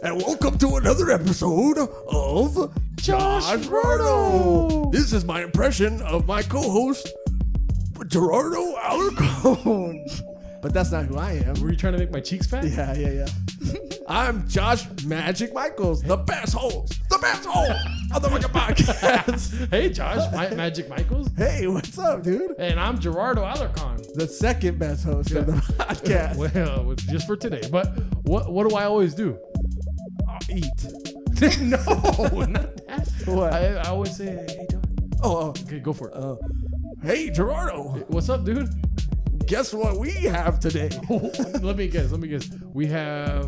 and welcome to another episode of Joshrardo. This is my impression of my co-host, Joshrardo Alarcon. But that's not who I am. Were you trying to make my cheeks fat? Yeah. I'm Josh Magic Michaels, the best host of the fucking podcast. Hey, Josh, Magic Michaels. Hey, what's up, dude? And I'm Joshrardo Alarcon. The second best host of the podcast. Well, just for today. But what do I always do? Eat. No, not that. What? I always say, hey, Josh. Oh, Okay, go for it. hey, Joshrardo. What's up, dude? Guess what we have today? Let me guess. We have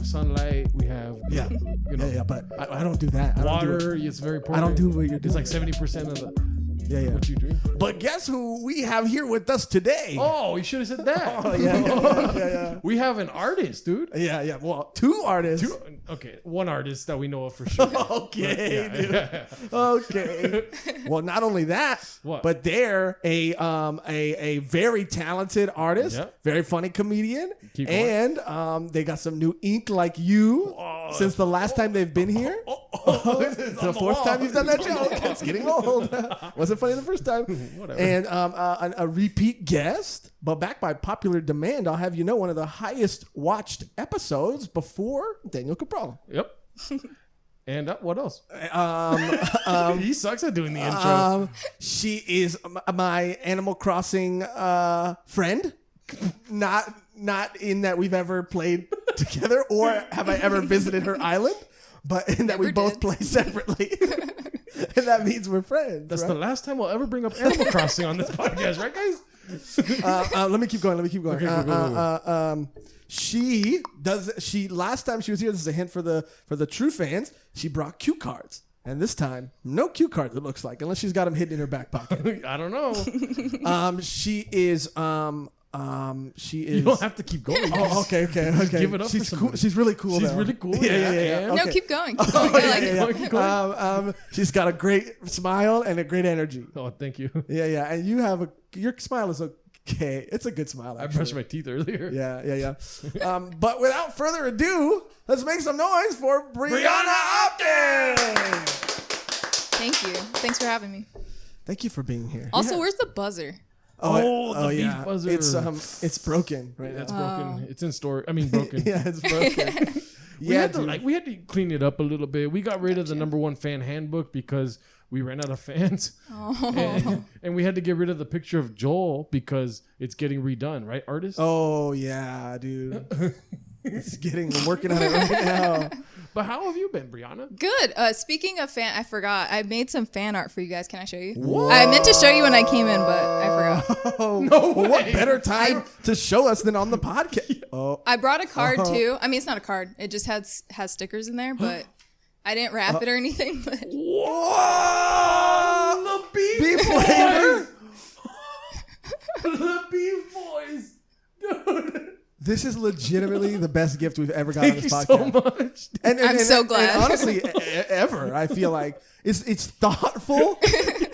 sunlight. We have Yeah. Yeah, but I don't do that. I water. Don't do It's very I important. don't do what you're doing. It's like 70% of the Yeah. what you drink. But guess who we have here with us today? Oh, you should have said that. Oh, yeah. We have an artist, dude. Yeah. Well, two artists. Okay, one artist that we know of for sure. Okay, Yeah, dude. yeah. Okay. Well, not only that, What? but they're a very talented artist, Yep. very funny comedian, Keep going. and they got some new ink like you since the last time they've been here. It's the fourth time you've done that joke. It's getting old. Wasn't funny the first time. Whatever. And a repeat guest, but backed by popular demand, I'll have you know one of the highest watched episodes before Daniel Cabral. Yep. And what else? He sucks at doing the intro. She is my Animal Crossing friend. Not in that we've ever played together or have I ever visited her island, but in that we Never both did. play separately. And that means we're friends. That's right? the last time we'll ever bring up Animal Crossing on this podcast, right, guys? Let me keep going. Okay, go. She last time she was here, this is a hint for the true fans, she brought cue cards. And this time, no cue cards, it looks like, unless she's got them hidden in her back pocket. I don't know. She is You don't have to keep going. Oh, okay. give it up She's for cool. somebody. She's really cool. She's though. really cool. Yeah. Yeah. No, Okay. keep going. Keep going. I like it. Keep going. She's got a great smile and a great energy. Oh, thank you. Yeah. And your smile is okay. It's a good smile. I Actually. brushed my teeth earlier. Yeah. But without further ado, let's make some noise for Breahna Upton. Thank you. Thanks for having me. Thank you for being here. Also, where's the buzzer? Oh, the beef buzzer. It's broken right now. It's broken. It's in store. I mean, broken. Yeah, it's broken. We had to clean it up a little bit. We got rid of the #1 fan handbook because we ran out of fans. And we had to get rid of the picture of Joel because it's getting redone, right, artist? Oh yeah, dude. I'm working on it right now. But how have you been, Breahna? Good. Speaking of fan, I forgot. I made some fan art for you guys. Can I show you? Whoa. I meant to show you when I came in, but I forgot. Oh, no what better time to show us than on the podcast? Oh, I brought a card too. I mean, it's not a card. It just has stickers in there, but I didn't wrap it or anything. But whoa! The beef flavor. The beef boys. Dude. This is legitimately the best gift we've ever got on Thank this you podcast. so much. I'm so glad. And honestly, ever. I feel like it's thoughtful.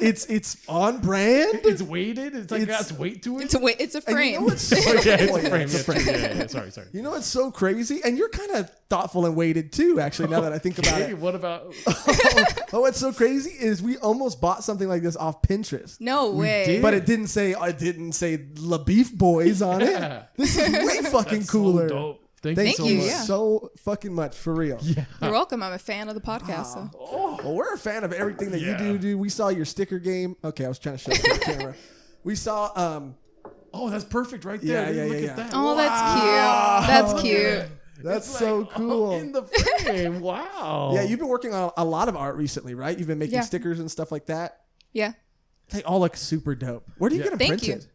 It's on brand. It's weighted. It's like got weight to it. it's a And frame. you know what's so, Yeah, it's Oh, a yeah, frame. it's a frame. Yeah. Sorry. You know what's so crazy? And you're kind of thoughtful and weighted too, actually, now that I think about Hey, it. what about? Oh, what's so crazy is we almost bought something like this off Pinterest. No way. did? But it didn't say La Beef Boys on Yeah. it. This is way fucking That's cooler. So dope. Thank Thank you you so much. yeah. so fucking much, for real. Yeah. You're welcome. I'm a fan of the podcast. So. Well, we're a fan of everything that Yeah. you do, dude. We saw your sticker game. Okay, I was trying to show it to the camera. We saw Oh, that's perfect right there. Yeah, dude. Look yeah. at that. Oh, that's cute. That's cute. that's It's so like, cool. in the frame. Wow. Yeah, you've been working on a lot of art recently, right? You've been making Yeah. stickers and stuff like that. Yeah. They all look super dope. Where do you get them Thank printed? you.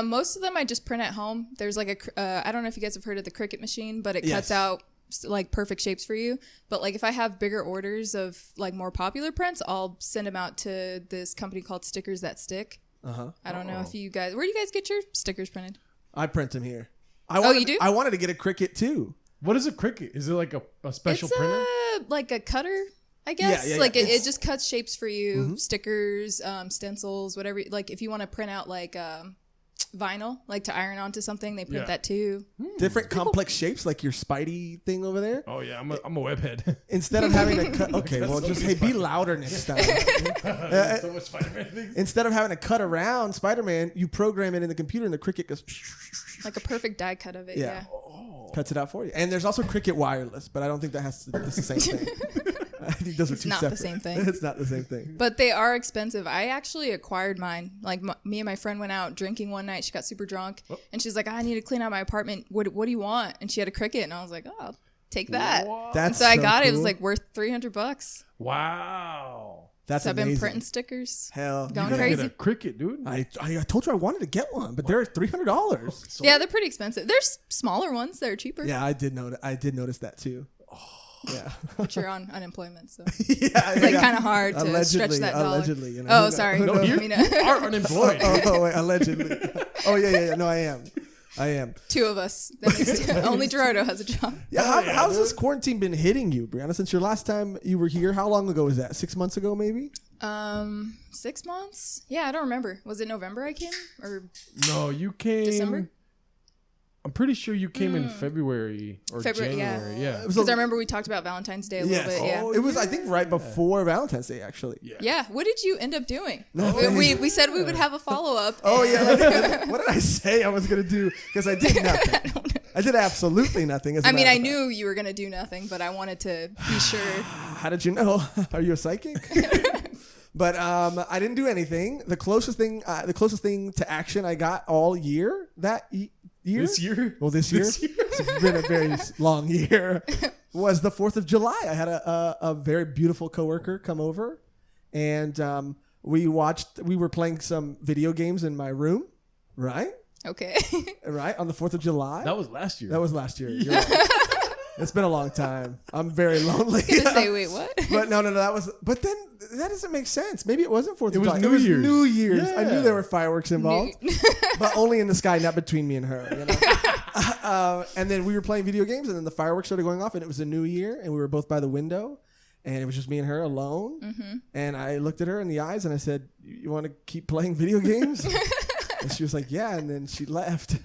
Most of them I just print at home. There's like I don't know if you guys have heard of the Cricut machine, but it Yes. cuts out like perfect shapes for you. But like if I have bigger orders of like more popular prints, I'll send them out to this company called Stickers That Stick. I don't know if you guys, where do you guys get your stickers printed? I print them here. You do? I wanted to get a Cricut too. What is a Cricut? Is it like a special It's printer? like a cutter, I guess. Yeah. Like it It's- just cuts shapes for you, stickers, stencils, whatever. Like if you want to print out like vinyl, like to iron onto something. They print that too. Different complex shapes, like your Spidey thing over there. Oh yeah, I'm a webhead. Instead of having to cut, okay, well, just be louder next time. So much Spider-Man things. Instead of having to cut around Spider-Man, you program it in the computer, and the Cricut goes like a perfect die cut of it. Yeah. Cuts it out for you. And there's also Cricut wireless, but I don't think that's the same thing. I think those are two not separate. the same thing. It's not the same thing. But they are expensive. I actually acquired mine. Like me and my friend went out drinking one night. She got super drunk, and she's like, "I need to clean out my apartment. What do you want?" And she had a Cricut, and I was like, "Oh, I'll take that." That's so I got it. It cool. was like worth $300. Wow. That's So I've been amazing. printing stickers. Hell, Going You gotta crazy. get a Cricut, dude. I told you I wanted to get one, but they're $300. Yeah, they're pretty expensive. There's smaller ones that are cheaper. Yeah, I did notice that too. Yeah. But you're on unemployment, so Yeah, it's like kind of hard to allegedly, stretch that dollar. allegedly, you know. Oh, sorry. Who No, knows? you I mean, are unemployed. Oh, wait, allegedly. Oh yeah. No, I am. two of us. That makes two. Only Joshrardo has a job. Yeah, how's this quarantine been hitting you, Breahna? Since your last time you were here, how long ago was that? 6 months ago, maybe? 6 months? Yeah, I don't remember. Was it November I came or No, you came. December? I'm pretty sure you came in February or February, yeah. January. Yeah. It was Because I remember we talked about Valentine's Day a little bit. Yeah. It was, I think, right before Valentine's Day, actually. Yeah. What did you end up doing? Nothing. We said we would have a follow up. Oh yeah. What did I say I was gonna do? Because I did nothing. I did absolutely nothing. As a I mean, matter I of fact. Ah. knew you were gonna do nothing, but I wanted to be sure. How did you know? Are you a psychic? But I didn't do anything. The closest thing to action I got all year year. This year? Well, this year. This year? It's been a very long year. Was the 4th of July. I had a very beautiful coworker come over, and we were playing some video games in my room, right? Okay. Right on the 4th of July. That was last year. That was last year. You're right. It's been a long time. I'm very lonely. Gonna say, wait, what? But no. That was. But then that doesn't make sense. Maybe it wasn't 4th of July. New It was Year's. New Year's. I knew Yeah. there were fireworks involved, but only in the sky, not between me and her. You know? And then we were playing video games, and then the fireworks started going off, and it was a New Year, and we were both by the window, and it was just me and her alone. Mm-hmm. And I looked at her in the eyes, and I said, "You want to keep playing video games?" And she was like, "Yeah," and then she left.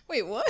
Wait, what?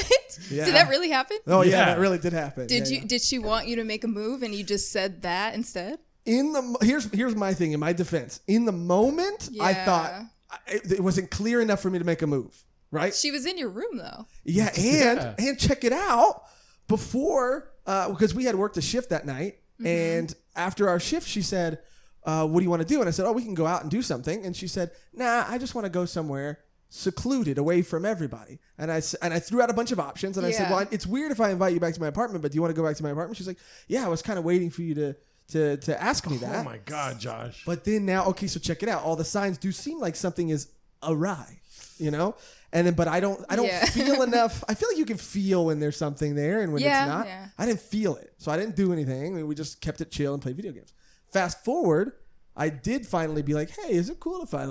Yeah. Did that really happen? Oh yeah, Yeah. that really did happen. Did Yeah, you? Did she want you to make a move and you just said that instead? Here's my thing. In my defense, in the moment, I Yeah. thought it wasn't clear enough for me to make a move. Right? She was in your room though. Yeah, and check it out. Before, because we had worked a shift that night, and after our shift, she said, "What do you want to do?" And I said, "Oh, we can go out and do something." And she said, "Nah, I just want to go somewhere secluded, away from everybody." And I threw out a bunch of options, and I said, Yeah. "Well, it's weird if I invite you back to my apartment, but do you want to go back to my apartment?" She's like, "Yeah, I was kind of waiting for you to ask me that." Oh my God, Josh. But then now, okay, so check it out. All the signs do seem like something is awry, you know? And then, but I don't Yeah. feel enough. I feel like you can feel when there's something there and when Yeah, it's not. yeah. I didn't feel it. So I didn't do anything. We just kept it chill and played video games. Fast forward, I did finally be like, "Hey, is it cool if I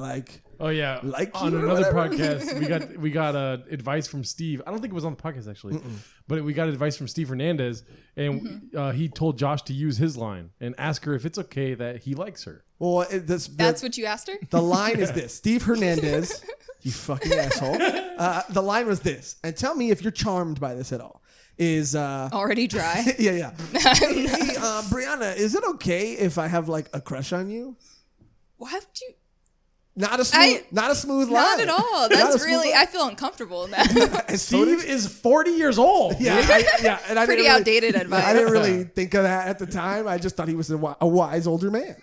Oh yeah, Like on you or another whatever. podcast, we got advice from Steve. I don't think it was on the podcast actually, but we got advice from Steve Hernandez, and he told Josh to use his line and ask her if it's okay that he likes her. Well, That's what you asked her? the line is this. Steve Hernandez, you fucking asshole. The line was this. And tell me if you're charmed by this at all. Is Already dry. yeah. Hey, Breahna, is it okay if I have like a crush on you? Why would you? Not a smooth line. Not at all. Not a That's smooth really. line. I feel uncomfortable in that. And so Steve is 40 years old. yeah, and I Pretty didn't really, outdated advice. I didn't really think of that at the time. I just thought he was a wise older man.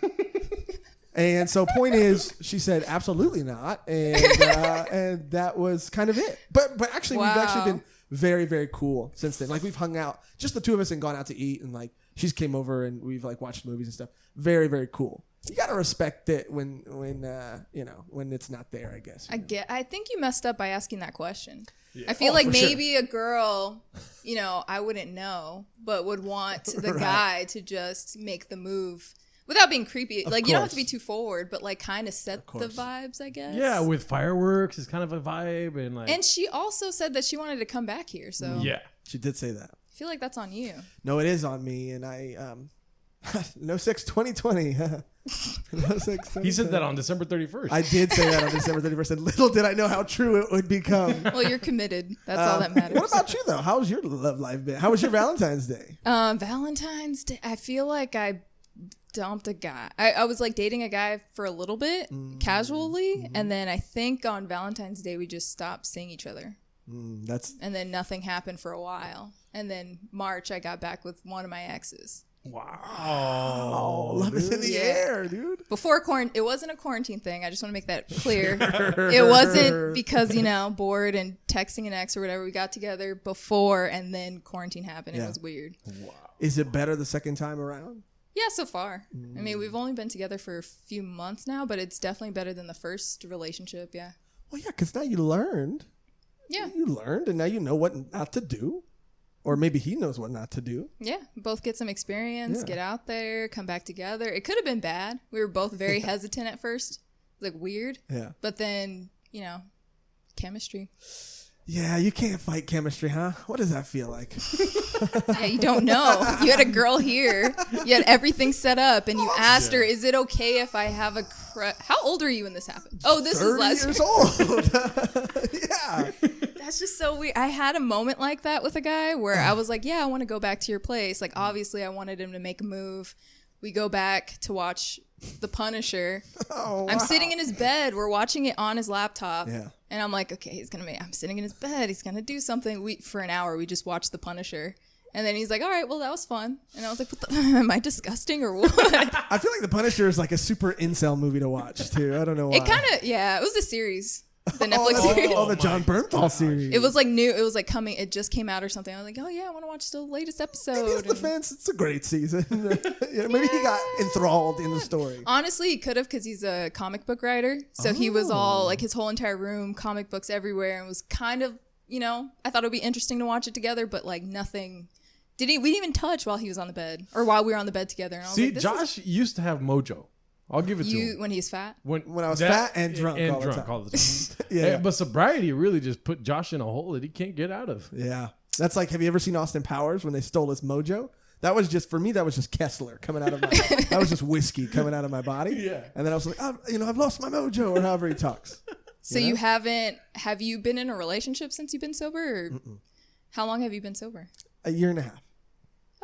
And so, point is, she said absolutely not, and that was kind of it. But actually, we've Wow. actually been very, very cool since then. Like we've hung out, just the two of us, and gone out to eat, and like she's came over and we've like watched movies and stuff. Very, very cool. You gotta respect it when it's not there, I guess. I think you messed up by asking that question. I feel like for sure. maybe a girl, I wouldn't know, but would want the Right. guy to just make the move without being creepy. Like you don't have to be course. too forward, but like kind of set the vibes, I guess. Yeah, with fireworks is kind of a vibe, and like And she also said that she wanted to come back here, so yeah. She did say that. I feel like that's on you. No, it is on me, and I No sex 2020. No sex 2020. He said that on December 31st. I did say that on December 31st, and little did I know how true it would become. Well, you're committed. That's all that matters. What about you, though? How's your love life been? How was your Valentine's Day? Valentine's Day. I feel like I dumped a guy. I was like dating a guy for a little bit, casually, and then I think on Valentine's Day we just stopped seeing each other. And then nothing happened for a while. And then March I got back with one of my exes. Wow. Love is in the air, dude. Before quarantine, it wasn't a quarantine thing. I just want to make that clear. It wasn't because, bored and texting an ex or whatever. We got together before and then quarantine happened. Yeah. It was weird. Wow. Is it better the second time around? Yeah, so far. I mean, we've only been together for a few months now, but it's definitely better than the first relationship. Yeah. Well, yeah, because now you learned. Yeah. You learned, and now you know what not to do. Or maybe he knows what not to do. Yeah, both get some experience, Yeah. get out there, come back together. It could have been bad. We were both very hesitant at first. Like weird. Yeah. But then, chemistry. Yeah, you can't fight chemistry, huh? What does that feel like? Yeah, you don't know. You had a girl here. You had everything set up, and you asked her, "Is it okay if I have a crush?" How old are you when this happened? Oh, this is 30 last years year. old. Yeah. That's just so weird. I had a moment like that with a guy where I was like, "Yeah, I want to go back to your place." Like, obviously, I wanted him to make a move. We go back to watch The Punisher. Oh, I'm wow. sitting in his bed. We're watching it on his laptop. Yeah. And I'm like, okay, I'm sitting in his bed. He's going to do something. For an hour, we just watched The Punisher. And then he's like, all right, well, that was fun. And I was like, am I disgusting or what? I feel like The Punisher is like a super incel movie to watch, too. I don't know why. It kind of, it was a series. The Netflix series. The John Bernthal series. It was like new. It was like coming. It just came out or something. I was like, oh yeah, I want to watch the latest episode. In his defense, it's a great season. Maybe he got enthralled in the story. Honestly, he could have because he's a comic book writer. So he was all like his whole entire room, comic books everywhere, and was kind of, I thought it would be interesting to watch it together, but like nothing. We didn't even touch while he was on the bed or while we were on the bed together. And I was See, like, Josh used to have mojo. I'll give it to him. When he's fat. When I was fat and drunk all the time. all the time. Yeah. But sobriety really just put Josh in a hole that he can't get out of. Yeah. That's like, have you ever seen Austin Powers when they stole his mojo? That was just, for me, that was just Kessler coming out of my, that was just whiskey coming out of my body. Yeah. And then I was like, I've lost my mojo, or however he talks. So have you been in a relationship since you've been sober? Or how long have you been sober? A year and a half.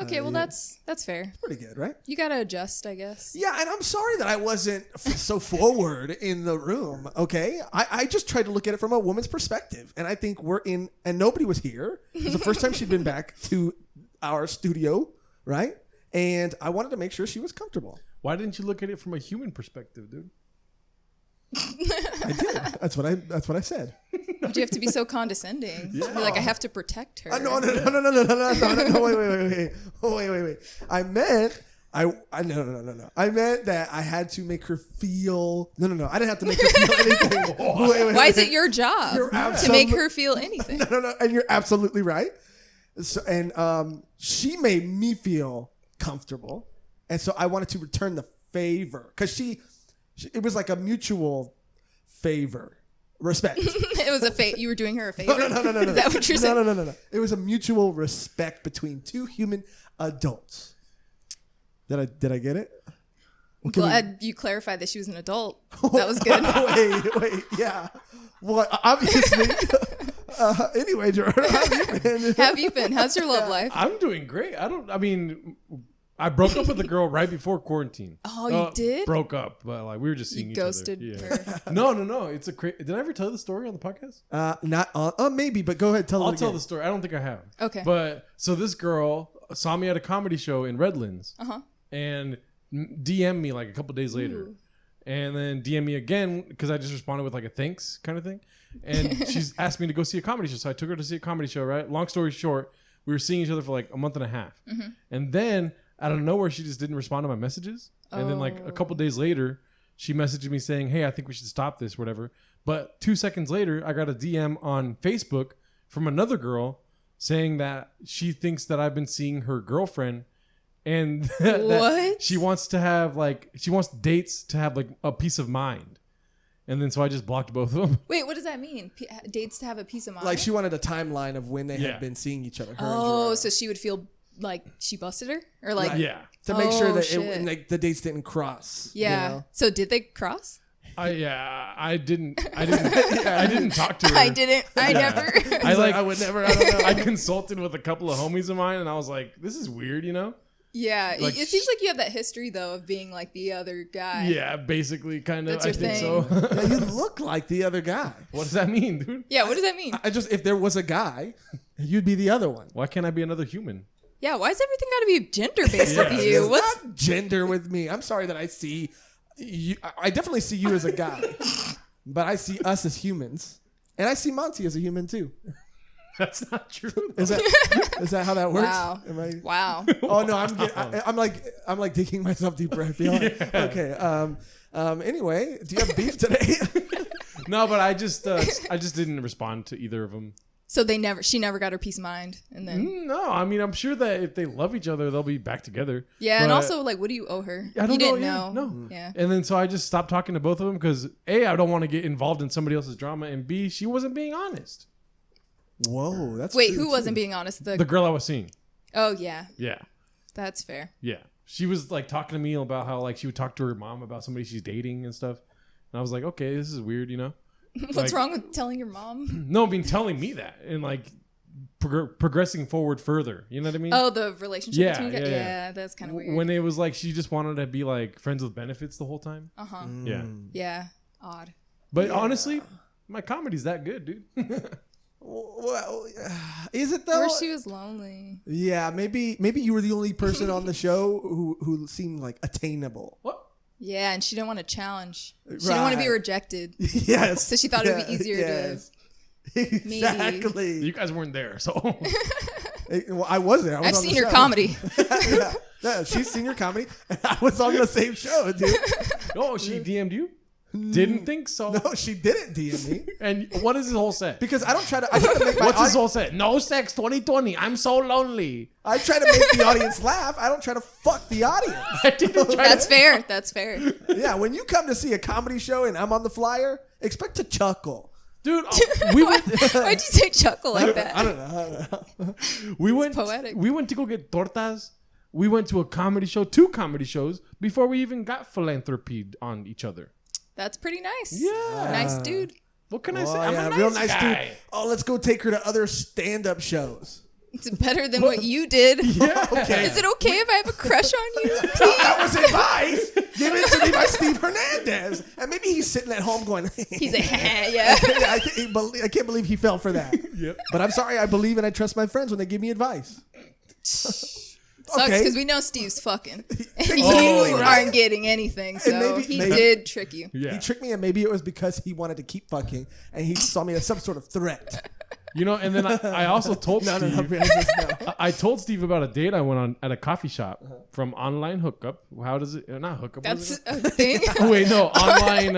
Okay, well, that's fair. Pretty good, right? You got to adjust, I guess. Yeah, and I'm sorry that I wasn't so forward in the room, okay? I just tried to look at it from a woman's perspective, and I think and nobody was here. It was the first time she'd been back to our studio, right? And I wanted to make sure she was comfortable. Why didn't you look at it from a human perspective, dude? I did. That's what I said. Would you have to be so condescending? Be like, I have to protect her. No, wait. I meant that I had to make her feel. No. I didn't have to make her feel anything. Why is it your job to make her feel anything? No. And you're absolutely right. So, and she made me feel comfortable, and so I wanted to return the favor because it was like a mutual favor. Respect. It was a favor. You were doing her a favor? No. Is that what you're saying? No. It was a mutual respect between two human adults. Did I get it? I'm glad you clarified that she was an adult. That was good. Wait. Yeah. Well, obviously. Anyway, Joshrardo, how have you been? How's your love life? I'm doing great. I broke up with a girl right before quarantine. Oh, you did? Broke up, but like we were just seeing each other. Ghosted her. No. It's did I ever tell the story on the podcast? Not on. Maybe, but go ahead. I'll tell the story. I don't think I have. Okay. But so this girl saw me at a comedy show in Redlands, and DM'd me like a couple days later, and then DM'd me again because I just responded with like a thanks kind of thing, and she's asked me to go see a comedy show, so I took her to see a comedy show. Right. Long story short, we were seeing each other for like a month and a half, and then out of nowhere, she just didn't respond to my messages. And then like a couple days later, she messaged me saying, hey, I think we should stop this, whatever. But 2 seconds later, I got a DM on Facebook from another girl saying that she thinks that I've been seeing her girlfriend and that she wants dates to have like a peace of mind. And then so I just blocked both of them. Wait, what does that mean? Dates to have a peace of mind? Like she wanted a timeline of when they had been seeing each other. Oh, so she would feel like she busted her or like Right. Yeah. To make sure that shit. like the dates didn't cross. Yeah. You know? So did they cross? I didn't talk to her. I didn't. I never. I would never. I don't know. I consulted with a couple of homies of mine, and I was like, "This is weird," you know? Yeah. Like, it seems like you have that history though of being like the other guy. Yeah, basically, kind of. That's your I think thing. so. Yeah, you look like the other guy. What does that mean, dude? Yeah. What does that mean? I just if there was a guy, you'd be the other one. Why can't I be another human? Yeah. Why is everything got to be gender based Yeah. with you? It's What's not gender with me. I'm sorry that I see you. I definitely see you as a guy, but I see us as humans, and I see Monty as a human too. That's not true. Is that how that works? Wow. Am I? wow? Oh no, I'm like digging myself deeper. I feel like. Okay. Anyway, do you have beef today? No, but I just didn't respond to either of them. So she never got her peace of mind, and then No, I mean, I'm sure that if they love each other, they'll be back together. yeah, and But also like, what do you owe her? I don't you didn't know. know. No. Yeah. And then so I just stopped talking to both of them because A, I don't want to get involved in somebody else's drama, and B, she wasn't being honest. Whoa, that's Wait, true, who wasn't too. being honest? The girl I was seeing. Oh yeah, Yeah. that's fair. Yeah. She was like talking to me about how like she would talk to her mom about somebody she's dating and stuff. And I was like, okay, this is weird, you know? What's Like- wrong with telling your mom? No, I mean telling me that and like progressing forward further. You know what I mean? Oh, the relationship Yeah, between you guys? yeah, Yeah, that's kind of weird. When it was like she just wanted to be like friends with benefits the whole time. Uh-huh. Yeah. Yeah. Odd. But honestly, my comedy's that good, dude. Well, is it though? Or she was lonely. Yeah, maybe you were the only person on the show who seemed like attainable. What? Yeah, and she didn't want to challenge. She didn't want to be Right. rejected. Yes. So she thought it would be easier yes. Exactly. You guys weren't there, so Well, I was there. I was I've on seen the your show. comedy. Yeah. No, she's seen your comedy. And I was on the same show, dude. oh, she DM'd you? Didn't think so. No, she didn't DM me And what is his whole set? because I try to make my What's his whole set? No sex 2020. I'm so lonely. I try to make the audience laugh. I don't try to fuck the audience. I didn't try That's fair. That's fair. Yeah, when you come to see a comedy show and I'm on the flyer, expect to chuckle. Dude, we went Why'd you say chuckle like that? I don't know. we went poetic. We went to go get tortas. We went to a comedy show, 2 comedy shows before we even got philanthropied on each other. That's pretty nice. Yeah. Nice dude. What can I say? Oh, I'm yeah, a nice real nice guy. dude. Oh, let's go take her to other stand-up shows. It's better than what you did. Okay. Is it okay if I have a crush on you? That was advice given to me by Steve Hernandez. And maybe he's sitting at home going, He's like, yeah. I can't believe he fell for that. Yep. But I'm sorry, I believe and I trust my friends when they give me advice. Sucks Okay. because we know Steve's fucking. And Exactly you right. aren't getting anything. So maybe- he maybe- did trick you. Yeah. He tricked me, and maybe it was because he wanted to keep fucking, and he saw me as some sort of threat. You know, and then I also told No, Steve. Francis, no. I told Steve about a date I went on at a coffee shop from online hookup. How does it? Not hookup. what is That's it? a thing. Oh, wait, no, online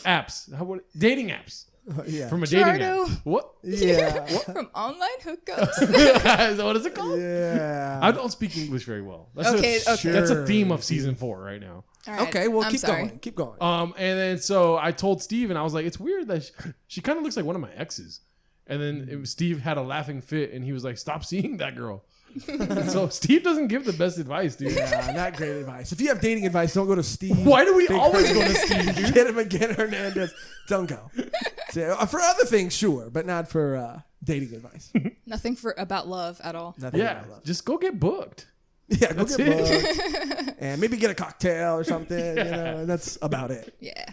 apps. Dating apps. Yeah. From a dating app. Joshrardo. What? Yeah. From online hookups. What is it called? Yeah. I don't speak English very well. That's Okay, a, okay. That's a Sure. theme of season 4 right now. All right, Okay, well, I'm keep sorry. going. Keep going. And then so I told Steve, and I was like, it's weird that she kind of looks like one of my exes. And then Steve had a laughing fit, and he was like, stop seeing that girl. And so Steve doesn't give the best advice, dude. Yeah, not great advice. If you have dating advice, don't go to Steve. Why do we Big always go Hernandez. to Steve, dude? Get him again, Hernandez. Don't go. So, for other things, sure, but not for dating advice. Nothing for about love at all. Nothing Yeah, about that. just go get booked. Yeah, go That's get it. booked. And maybe get a cocktail or something, you know, and that's about it. Yeah.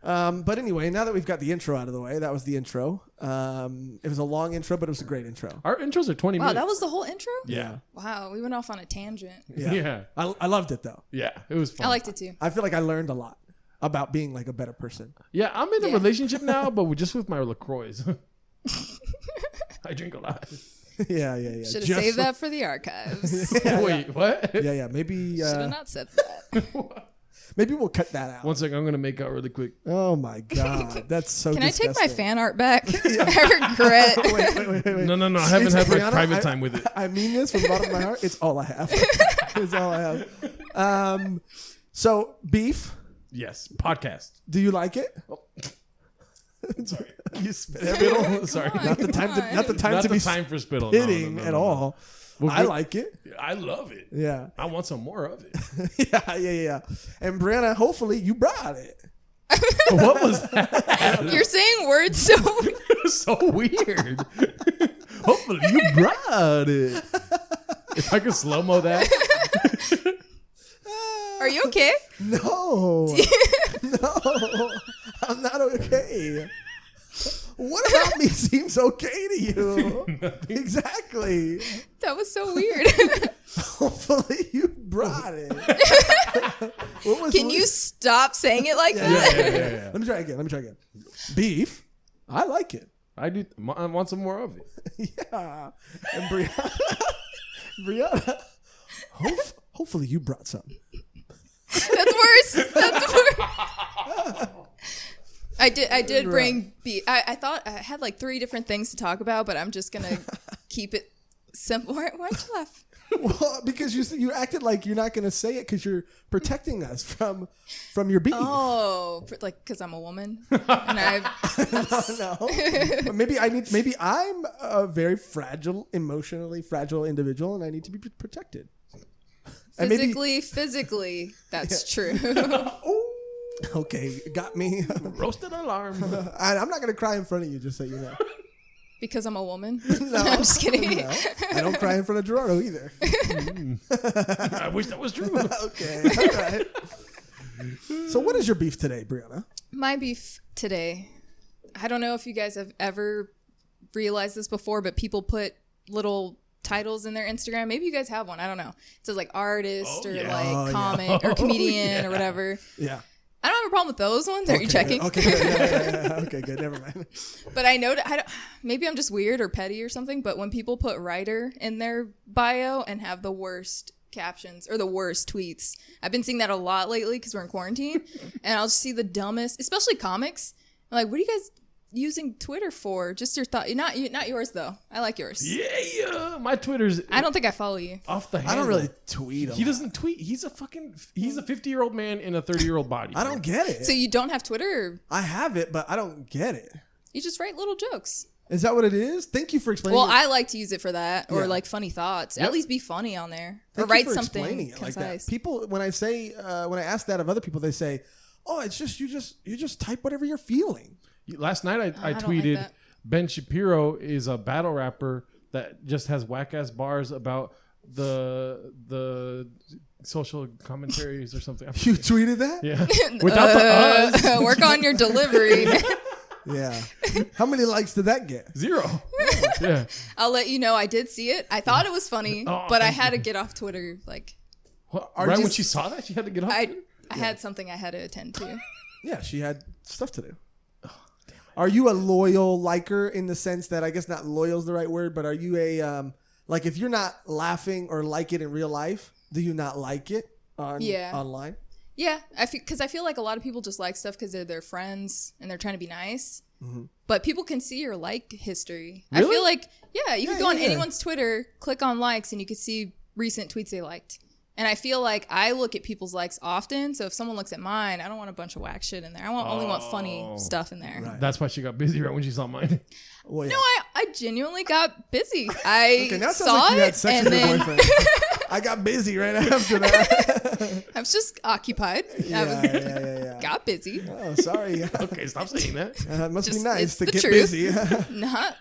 But anyway, now that we've got the intro out of the way, that was the intro. It was a long intro, but it was a great intro. Our intros are 20 Wow, minutes. that was the whole intro? Yeah. Wow, we went off on a tangent. Yeah. I loved it, though. Yeah. It was fun. I liked it too. I feel like I learned a lot about being like a better person. Yeah, I'm in a Yeah. relationship now, but just with my LaCroix. I drink a lot. Yeah. Should have Just saved that for the archives. Wait, what? Yeah. Maybe Should have not said that. maybe we'll cut that out. One second, I'm going to make out really quick. Oh my god, that's so. Can I take my disgusting. fan art back? I regret. Wait. No, I haven't It's had Breahna, private time with it. I mean this from the bottom of my heart. It's all I have. It's all I have. So beef. Yes, podcast. Do you like it? Sorry. You spittle. Sorry, Not the time to not be the time for spittle. spitting at all. Well, I like it. I love it. Yeah. I want some more of it. Yeah. And Breahna, hopefully you brought it. What was that? You're saying words so. So weird. Hopefully you brought it. If I could slow-mo that. Are you okay? No. No. I'm not okay. What about me seems okay to you? Exactly. That was so weird. Hopefully you brought it. Can you stop saying it like that? Yeah. Let me try again. Beef. I like it. I do. I want some more of it. Yeah. And Breahna, hopefully you brought some. That's worse. I did bring beef. I thought I had like 3 different things to talk about, but I'm just gonna keep it simple. Why'd you laugh? Well, because you acted like you're not going to say it because you're protecting us from your beef. Oh, like because I'm a woman and No. Maybe I'm a very fragile, emotionally fragile individual, and I need to be protected. physically, that's true. Okay, got me. Roasted alarm. I'm not going to cry in front of you, just so you know. Because I'm a woman? No, I'm just kidding. No, I don't cry in front of Joshrardo either. I wish that was true. Okay, all right. So what is your beef today, Breahna? My beef today, I don't know if you guys have ever realized this before, but people put little titles in their Instagram. Maybe you guys have one. I don't know. It says like artist like comic or comedian or whatever. Yeah. I don't have a problem with those ones. Are you checking? Okay, yeah. Okay, good. Never mind. But I know maybe I'm just weird or petty or something, but when people put writer in their bio and have the worst captions or the worst tweets, I've been seeing that a lot lately because we're in quarantine, and I'll just see the dumbest, especially comics. I'm like, what are you guys using Twitter for? Just your thought. Not yours though. I like yours. Yeah. My Twitter's. I don't think I follow you. Off the handle. I don't really tweet. He doesn't tweet. He's a 50-year-old man in a 30-year-old body. I don't get it. So you don't have Twitter? Or I have it, but I don't get it. you just write little jokes. Is that what it is? Thank you for explaining. Well, I like to use it for that, or Yeah. like funny thoughts. Yep. At least be funny on there, Thank or you write for something explaining it like concise. that. People, when I ask that of other people, they say, "Oh, it's just you just type whatever you're feeling." Last night I don't like tweeted that. Ben Shapiro is a battle rapper that just has whack ass bars about the social commentaries or something. You tweeted that? Yeah. Without the us. Work on your delivery. Yeah. How many likes did that get? 0. Yeah. I'll let you know I did see it. I thought it was funny, Oh, but I thank had to get off Twitter. Like Right when she saw that, she had to get off. I had something I had to attend to. Yeah, she had stuff to do. Are you a loyal liker in the sense that, I guess not loyal is the right word, but are you a like, if you're not laughing or like it in real life, do you not like it online? Yeah, because I feel like a lot of people just like stuff because they're their friends and they're trying to be nice. Mm-hmm. But people can see your like history. Really? I feel like, you can go on yeah. anyone's Twitter, click on likes, and you can see recent tweets they liked. And I feel like I look at people's likes often. So if someone looks at mine, I don't want a bunch of whack shit in there. I only want funny stuff in there. Right. That's why she got busy right when she saw mine. Well, yeah. No, I genuinely got busy. I Okay, now it sounds saw like you had it sex and with your then boyfriend. I got busy right after that. I was just occupied. Yeah. Got busy. Oh, sorry. Okay, stop saying that. It must Just- be nice it's to the get truth. busy.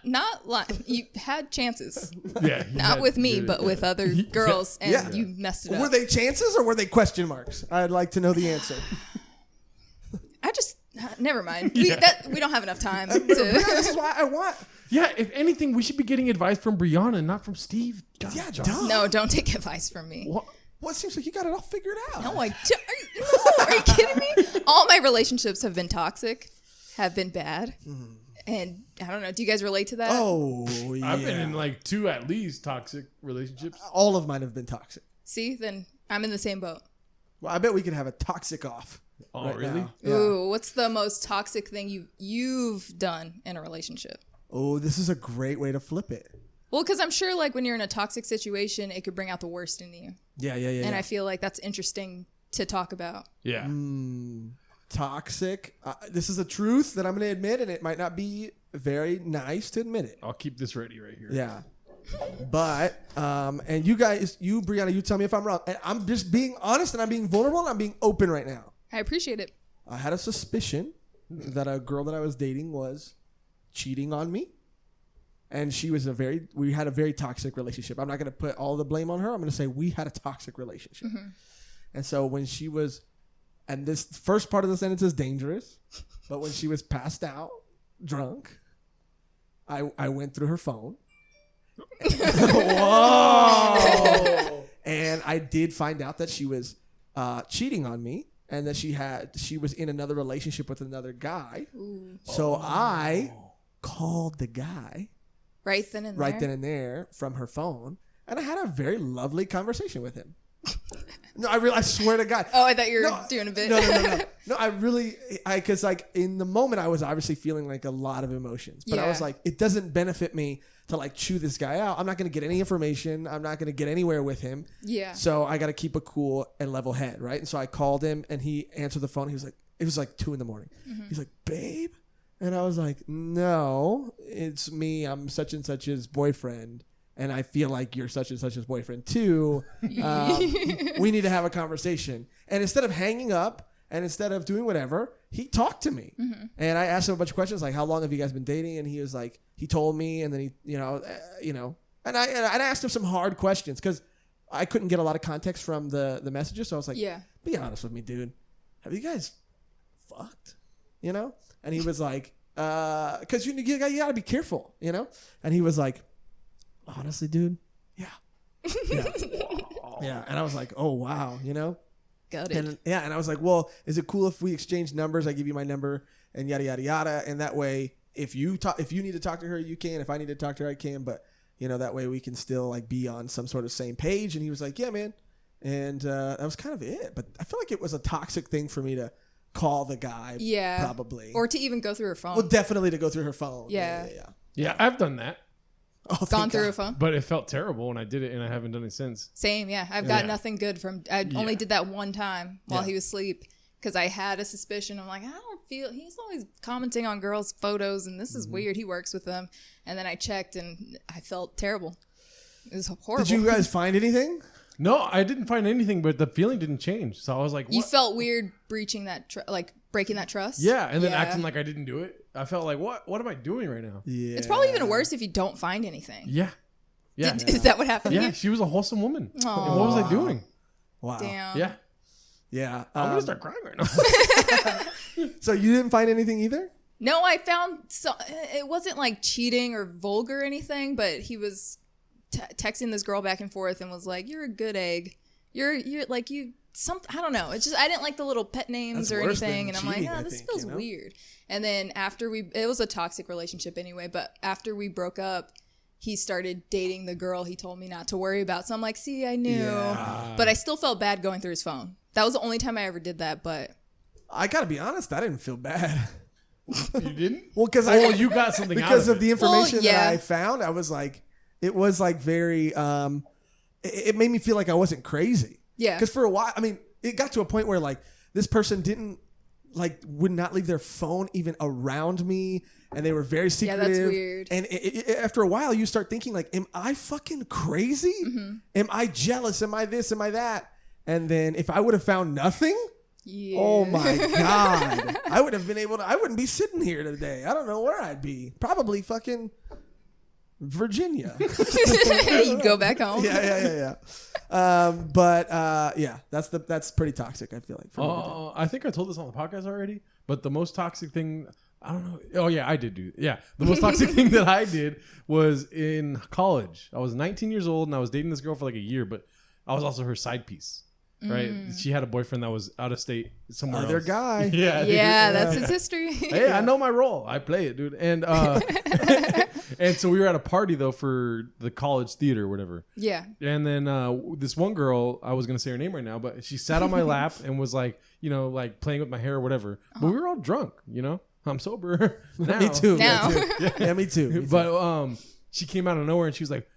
Not lying. You had chances. Yeah. Not with me, but with other girls, and Yeah. you messed it up. Were they chances or were they question marks? I'd like to know the answer. I just never mind. Yeah. We don't have enough time This to. is why I want. Yeah, if anything, we should be getting advice from Breahna, not from Steve. God, Yeah, John. duh. No, don't take advice from me. What? Well, it seems like you got it all figured out. No, I don't. Are you kidding me? All my relationships have been toxic, have been bad, and I don't know. Do you guys relate to that? Oh, yeah. I've been in like 2 at least toxic relationships. All of mine have been toxic. See, then I'm in the same boat. Well, I bet we could have a toxic off. Oh, right really? now. Yeah. Ooh, what's the most toxic thing you've done in a relationship? Oh, this is a great way to flip it. Well, because I'm sure like when you're in a toxic situation, it could bring out the worst in you. Yeah. And I feel like that's interesting to talk about. Yeah. Toxic. This is a truth that I'm going to admit, and it might not be very nice to admit it. I'll keep this ready right here. Yeah. But, and you guys, Breahna, you tell me if I'm wrong. And I'm just being honest and I'm being vulnerable and I'm being open right now. I appreciate it. I had a suspicion that a girl that I was dating was cheating on me. And we had a very toxic relationship. I'm not going to put all the blame on her. I'm going to say we had a toxic relationship. Mm-hmm. And so when she was, and this first part of the sentence is dangerous, but when she was passed out, drunk, I went through her phone. Whoa! And I did find out that she was cheating on me and that she was in another relationship with another guy. Ooh. So I called the guy right then and there from her phone, and I had a very lovely conversation with him. No, I swear to God. Oh, I thought you were doing a bit. No, because like in the moment I was obviously feeling like a lot of emotions, but I was like, it doesn't benefit me to like chew this guy out. I'm not going to get any information. I'm not going to get anywhere with him. Yeah. So I got to keep a cool and level head, right? And so I called him, and he answered the phone. He was like, it was like 2 a.m. Mm-hmm. He's like, babe, and I was like, no, it's me. I'm such and such's boyfriend. And I feel like you're such and such's boyfriend too. We need to have a conversation. And instead of hanging up and instead of doing whatever, he talked to me. Mm-hmm. And I asked him a bunch of questions like, how long have you guys been dating? And he was like, he told me. And then he, and I asked him some hard questions because I couldn't get a lot of context from the messages. So I was like, be honest with me, dude. Have you guys fucked? And he was like, because you got to be careful, And he was like, honestly, dude, yeah. Yeah. And I was like, oh, wow, Got it. And I was like, well, is it cool if we exchange numbers? I give you my number and yada, yada, yada. And that way, if you need to talk to her, you can. If I need to talk to her, I can. But, that way we can still like be on some sort of same page. And he was like, yeah, man. And that was kind of it. But I feel like it was a toxic thing for me to call the guy. Yeah. Probably. Or to even go through her phone. Well, definitely to go through her phone. Yeah. Yeah, I've done that. Oh, gone through a phone, but it felt terrible when I did it, and I haven't done it since. Same, yeah. I've got nothing good from. I only did that one time while he was asleep because I had a suspicion. I'm like, I don't feel. He's always commenting on girls' photos, and this is weird. He works with them, and then I checked, and I felt terrible. It was horrible. Did you guys find anything? No, I didn't find anything, but the feeling didn't change. So I was like, what? You felt weird breaching that, breaking that trust. Yeah, and then acting like I didn't do it. I felt like, what am I doing right now? Yeah. It's probably even worse if you don't find anything. Yeah. Yeah. Is that what happened? Yeah, she was a wholesome woman. And what was I doing? Wow. Damn. Yeah. Yeah. I'm going to start crying right now. So you didn't find anything either? No, I found it wasn't like cheating or vulgar or anything, but he was texting this girl back and forth and was like, "You're a good egg. You're like you." I don't know. It's just I didn't like the little pet names That's or anything, and I'm cheating, like, this feels weird. And then after it was a toxic relationship anyway. But after we broke up, he started dating the girl he told me not to worry about. So I'm like, see, I knew, but I still felt bad going through his phone. That was the only time I ever did that. But I gotta be honest, I didn't feel bad. You didn't? Well, because you got something because out of the information that I found. I was like, it was like very. It made me feel like I wasn't crazy. Yeah. Because for a while, I mean, it got to a point where like this person would not leave their phone even around me, and they were very secretive. Yeah, that's weird. And after a while, you start thinking like, am I fucking crazy? Mm-hmm. Am I jealous? Am I this? Am I that? And then if I would have found nothing, oh my God, I would have been able to. I wouldn't be sitting here today. I don't know where I'd be. Probably fucking Virginia. You'd go back home. Yeah. That's pretty toxic, I feel like. I think I told this on the podcast already, but the most toxic thing, I don't know. Oh yeah, I did do it. Yeah. The most toxic thing that I did was in college. I was 19 years old and I was dating this girl for like a year, but I was also her side piece. Right, she had a boyfriend that was out of state somewhere Other else. guy. Yeah, that's his history. Hey, I know my role. I play it, dude. And and so we were at a party though for the college theater or whatever. Yeah. And then this one girl, I was gonna say her name right now, but she sat on my lap and was like, like playing with my hair or whatever. But we were all drunk, I'm sober now. Me too. Now. Yeah, me too. But she came out of nowhere and she was like,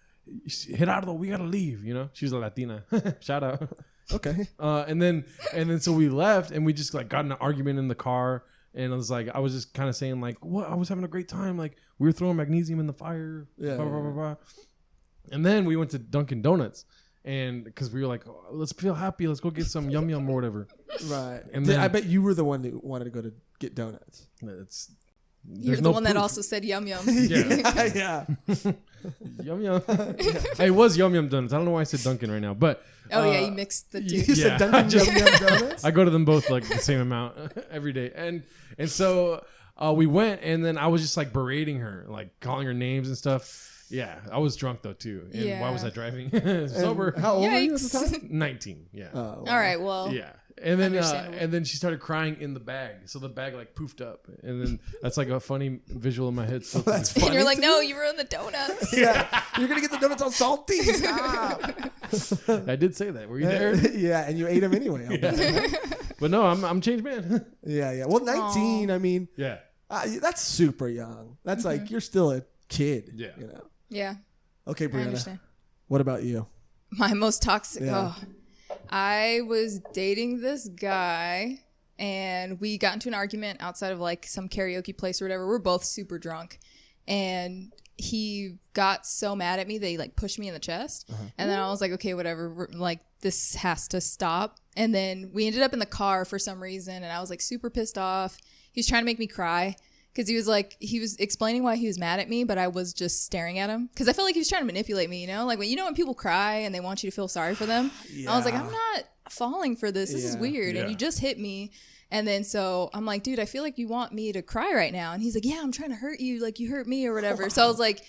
Gerardo, we gotta leave. She was a Latina. Shout out. Okay. And then so we left and we just like got in an argument in the car And I was just kind of saying like, what? I was having a great time. Like we were throwing magnesium in the fire. Yeah. Blah, blah, blah, blah. And then we went to Dunkin' Donuts. And because we were like, oh, let's feel happy. Let's go get some yum yum or whatever. Right. And then, I bet you were the one who wanted to go to get donuts. You're the one that also said yum yum. Yeah. Yum yum. It was yum yum donuts. I don't know why I said Dunkin' right now, but you mixed the two. You said Dunkin' Yum Yum Donuts? I go to them both like the same amount every day, and so we went, and then I was just like berating her, like calling her names and stuff. Yeah, I was drunk though too. And why was I driving? Sober. How old were you at the time? 19. Yeah. Oh, wow. All right. Well. Yeah. And then she started crying in the bag, so the bag like poofed up, and then that's like a funny visual in my head. So that's funny. And you're like, no, you ruined the donuts. Yeah, you're gonna get the donuts all salty. Stop. I did say that. Were you there? Yeah, and you ate them anyway. But no, I'm changed man. Yeah. Well, 19. I mean, yeah, that's super young. That's like you're still a kid. Yeah. You know. Yeah. Okay, I Breahna. understand. What about you? My most toxic. Yeah. I was dating this guy and we got into an argument outside of like some karaoke place or whatever. We're both super drunk and he got so mad at me that he like pushed me in the chest. And then I was like, okay, whatever. Like this has to stop. And then we ended up in the car for some reason and I was like super pissed off. He was trying to make me cry. Because he was explaining why he was mad at me, but I was just staring at him. Because I felt like he was trying to manipulate me, you know? Like, when people cry and they want you to feel sorry for them. Yeah. I was like, I'm not falling for this. This is weird. Yeah. And you just hit me. And then so I'm like, dude, I feel like you want me to cry right now. And he's like, yeah, I'm trying to hurt you. Like, you hurt me or whatever. So I was like,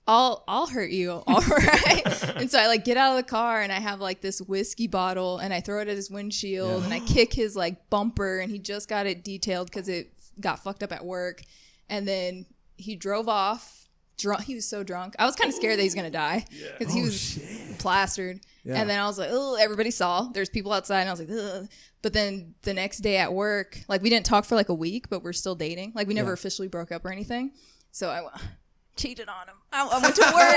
I'll hurt you. All right. And so I like get out of the car and I have like this whiskey bottle and I throw it at his windshield and I kick his like bumper and he just got it detailed because it got fucked up at work. And then he drove off drunk. He was so drunk. I was kind of scared that he's going to die because he was plastered. Yeah. And then I was like, oh, everybody saw. There's people outside. And I was like, ugh. But then the next day at work, like we didn't talk for like a week, but we're still dating. Like we never officially broke up or anything. So I cheated on him. I went to work.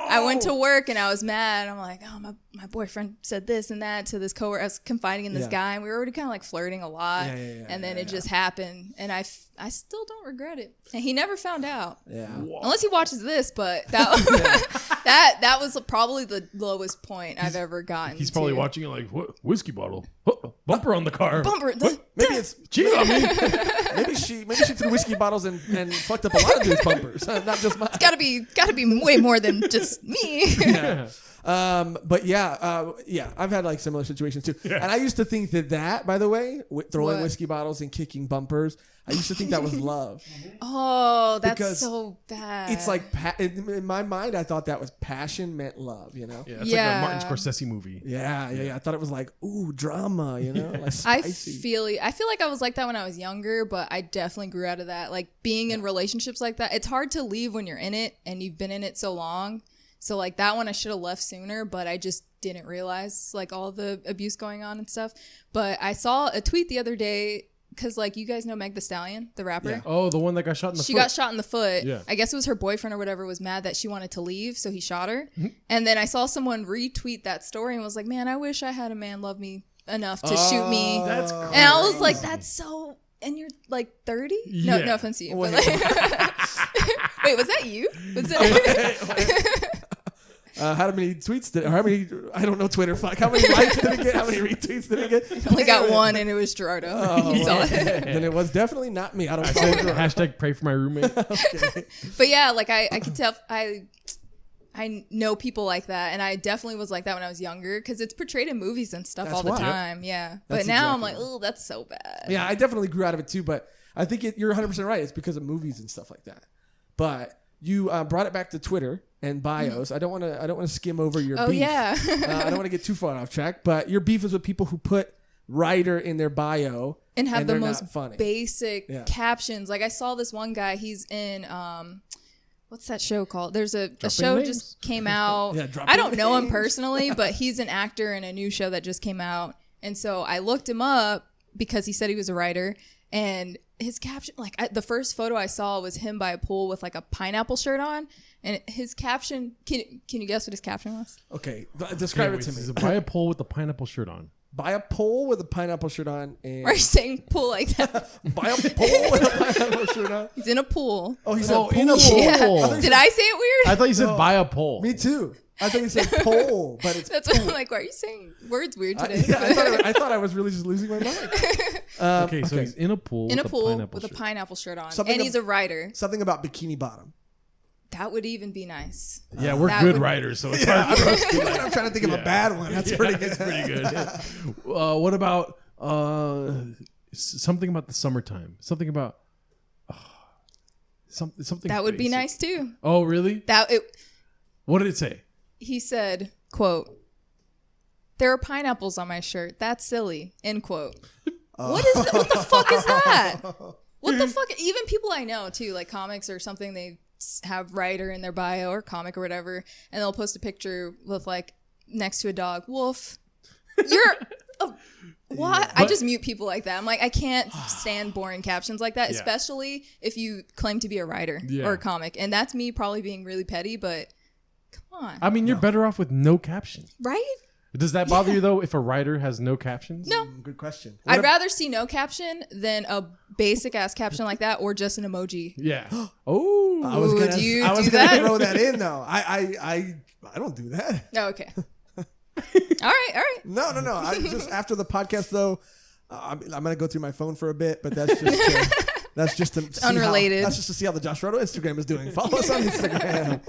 I went to work and I was mad. I'm like, oh, my boyfriend said this and that to this coworker. I was confiding in this guy and we were already kind of like flirting a lot. And then it just happened. And I still don't regret it. And he never found out. Yeah. Unless he watches this, but that that was probably the lowest point I've ever gotten. He's probably watching it like, what? Whiskey bottle. Bumper on the car. Bumper. Maybe it's cheating on me. Maybe she threw whiskey bottles and fucked up a lot of dudes' bumpers, not just mine. It's gotta be way more than just me. Yeah. But I've had like similar situations too. Yeah. And I used to think that by the way, throwing whiskey bottles and kicking bumpers, I used to think that was love. Oh, that's because so bad. It's like, in my mind, I thought that was passion meant love, you know? Yeah, it's like a Martin Scorsese movie. Yeah. I thought it was like, ooh, drama, you know? Like I feel like I was like that when I was younger, but I definitely grew out of that. Like being in relationships like that, it's hard to leave when you're in it and you've been in it so long. So like that one I should have left sooner, but I just didn't realize like all the abuse going on and stuff. But I saw a tweet the other day because like you guys know Meg Thee Stallion, the rapper. Yeah. Oh, the one that got shot in the foot. She got shot in the foot. Yeah. I guess it was her boyfriend or whatever was mad that she wanted to leave, so he shot her. And then I saw someone retweet that story and was like, man, I wish I had a man love me enough to shoot me. That's crazy. And I was like, that's so... And you're like 30? Yeah. No offense to you. Wait, but like, wait, was that you? Was that... How many tweets I don't know Twitter, fuck, how many likes did it get? How many retweets did it get? Only got one and it was Joshrardo. Oh, you saw it. Then it was definitely not me. I don't follow Hashtag pray for my roommate. Okay. But yeah, like I can tell, I know people like that, and I definitely was like that when I was younger because it's portrayed in movies and stuff all the time. Yeah. But now I'm like, oh, that's so bad. Yeah, I definitely grew out of it too, but I think you're 100% right. It's because of movies and stuff like that. But you brought it back to Twitter and bios. I don't want to skim over your beef. Yeah. I don't want to get too far off track, but your beef is with people who put writer in their bio and have the most funny basic captions. Like I saw this one guy, he's in what's that show called? There's a show names. Just came out. I don't know him personally, but he's an actor in a new show that just came out. And so I looked him up because he said he was a writer, and his caption, like the first photo I saw was him by a pool with like a pineapple shirt on, and his caption. Can you guess what his caption was? Okay, describe it to me. He's by a pool with the pineapple shirt on. buy a pole with a pineapple shirt on. And Are you saying pool like that? buy a pole with a pineapple shirt on. He's in a pool. Oh, he's in a in a pool. pool. Yeah. Did I say it weird? I thought you said No. buy a pole. Me too. I thought he said pole, but it's That's what I'm like. Why are you saying words weird today? I thought I was really just losing my mind. Okay, so he's in a pool. In a with pool pineapple with a shirt. pineapple shirt on, Something and he's a writer. Something about bikini bottom. That would even be nice. Yeah, we're That good would- writers, so it's hard for us to like, I'm trying to think of a bad one. That's pretty good. That's pretty good. What about something about the summertime? Something about something. That would be basic. nice too. Oh, really? What did it say? he said, quote, "There are pineapples on my shirt. That's silly." End quote. What the fuck is that? What the fuck? Even people I know too, like comics or something, they have writer in their bio or comic or whatever, and they'll post a picture with like next to a dog. Woof. You're what? I just mute people like that. I'm like, I can't stand boring captions like that, especially if you claim to be a writer or a comic. And that's me probably being really petty, but come on. I mean, you're better off with no caption. Right? Does that bother you though if a writer has no captions? No. Good question. I'd rather see no caption than a basic ass caption like that or just an emoji. Yeah. Oh. I was Ooh, gonna, do you I was do gonna that? throw that in though. I don't do that. Oh, okay. All right. No. I just after the podcast though, I'm gonna go through my phone for a bit, but that's just to see unrelated. That's just to see how the Joshrardo Instagram is doing. Follow us on Instagram.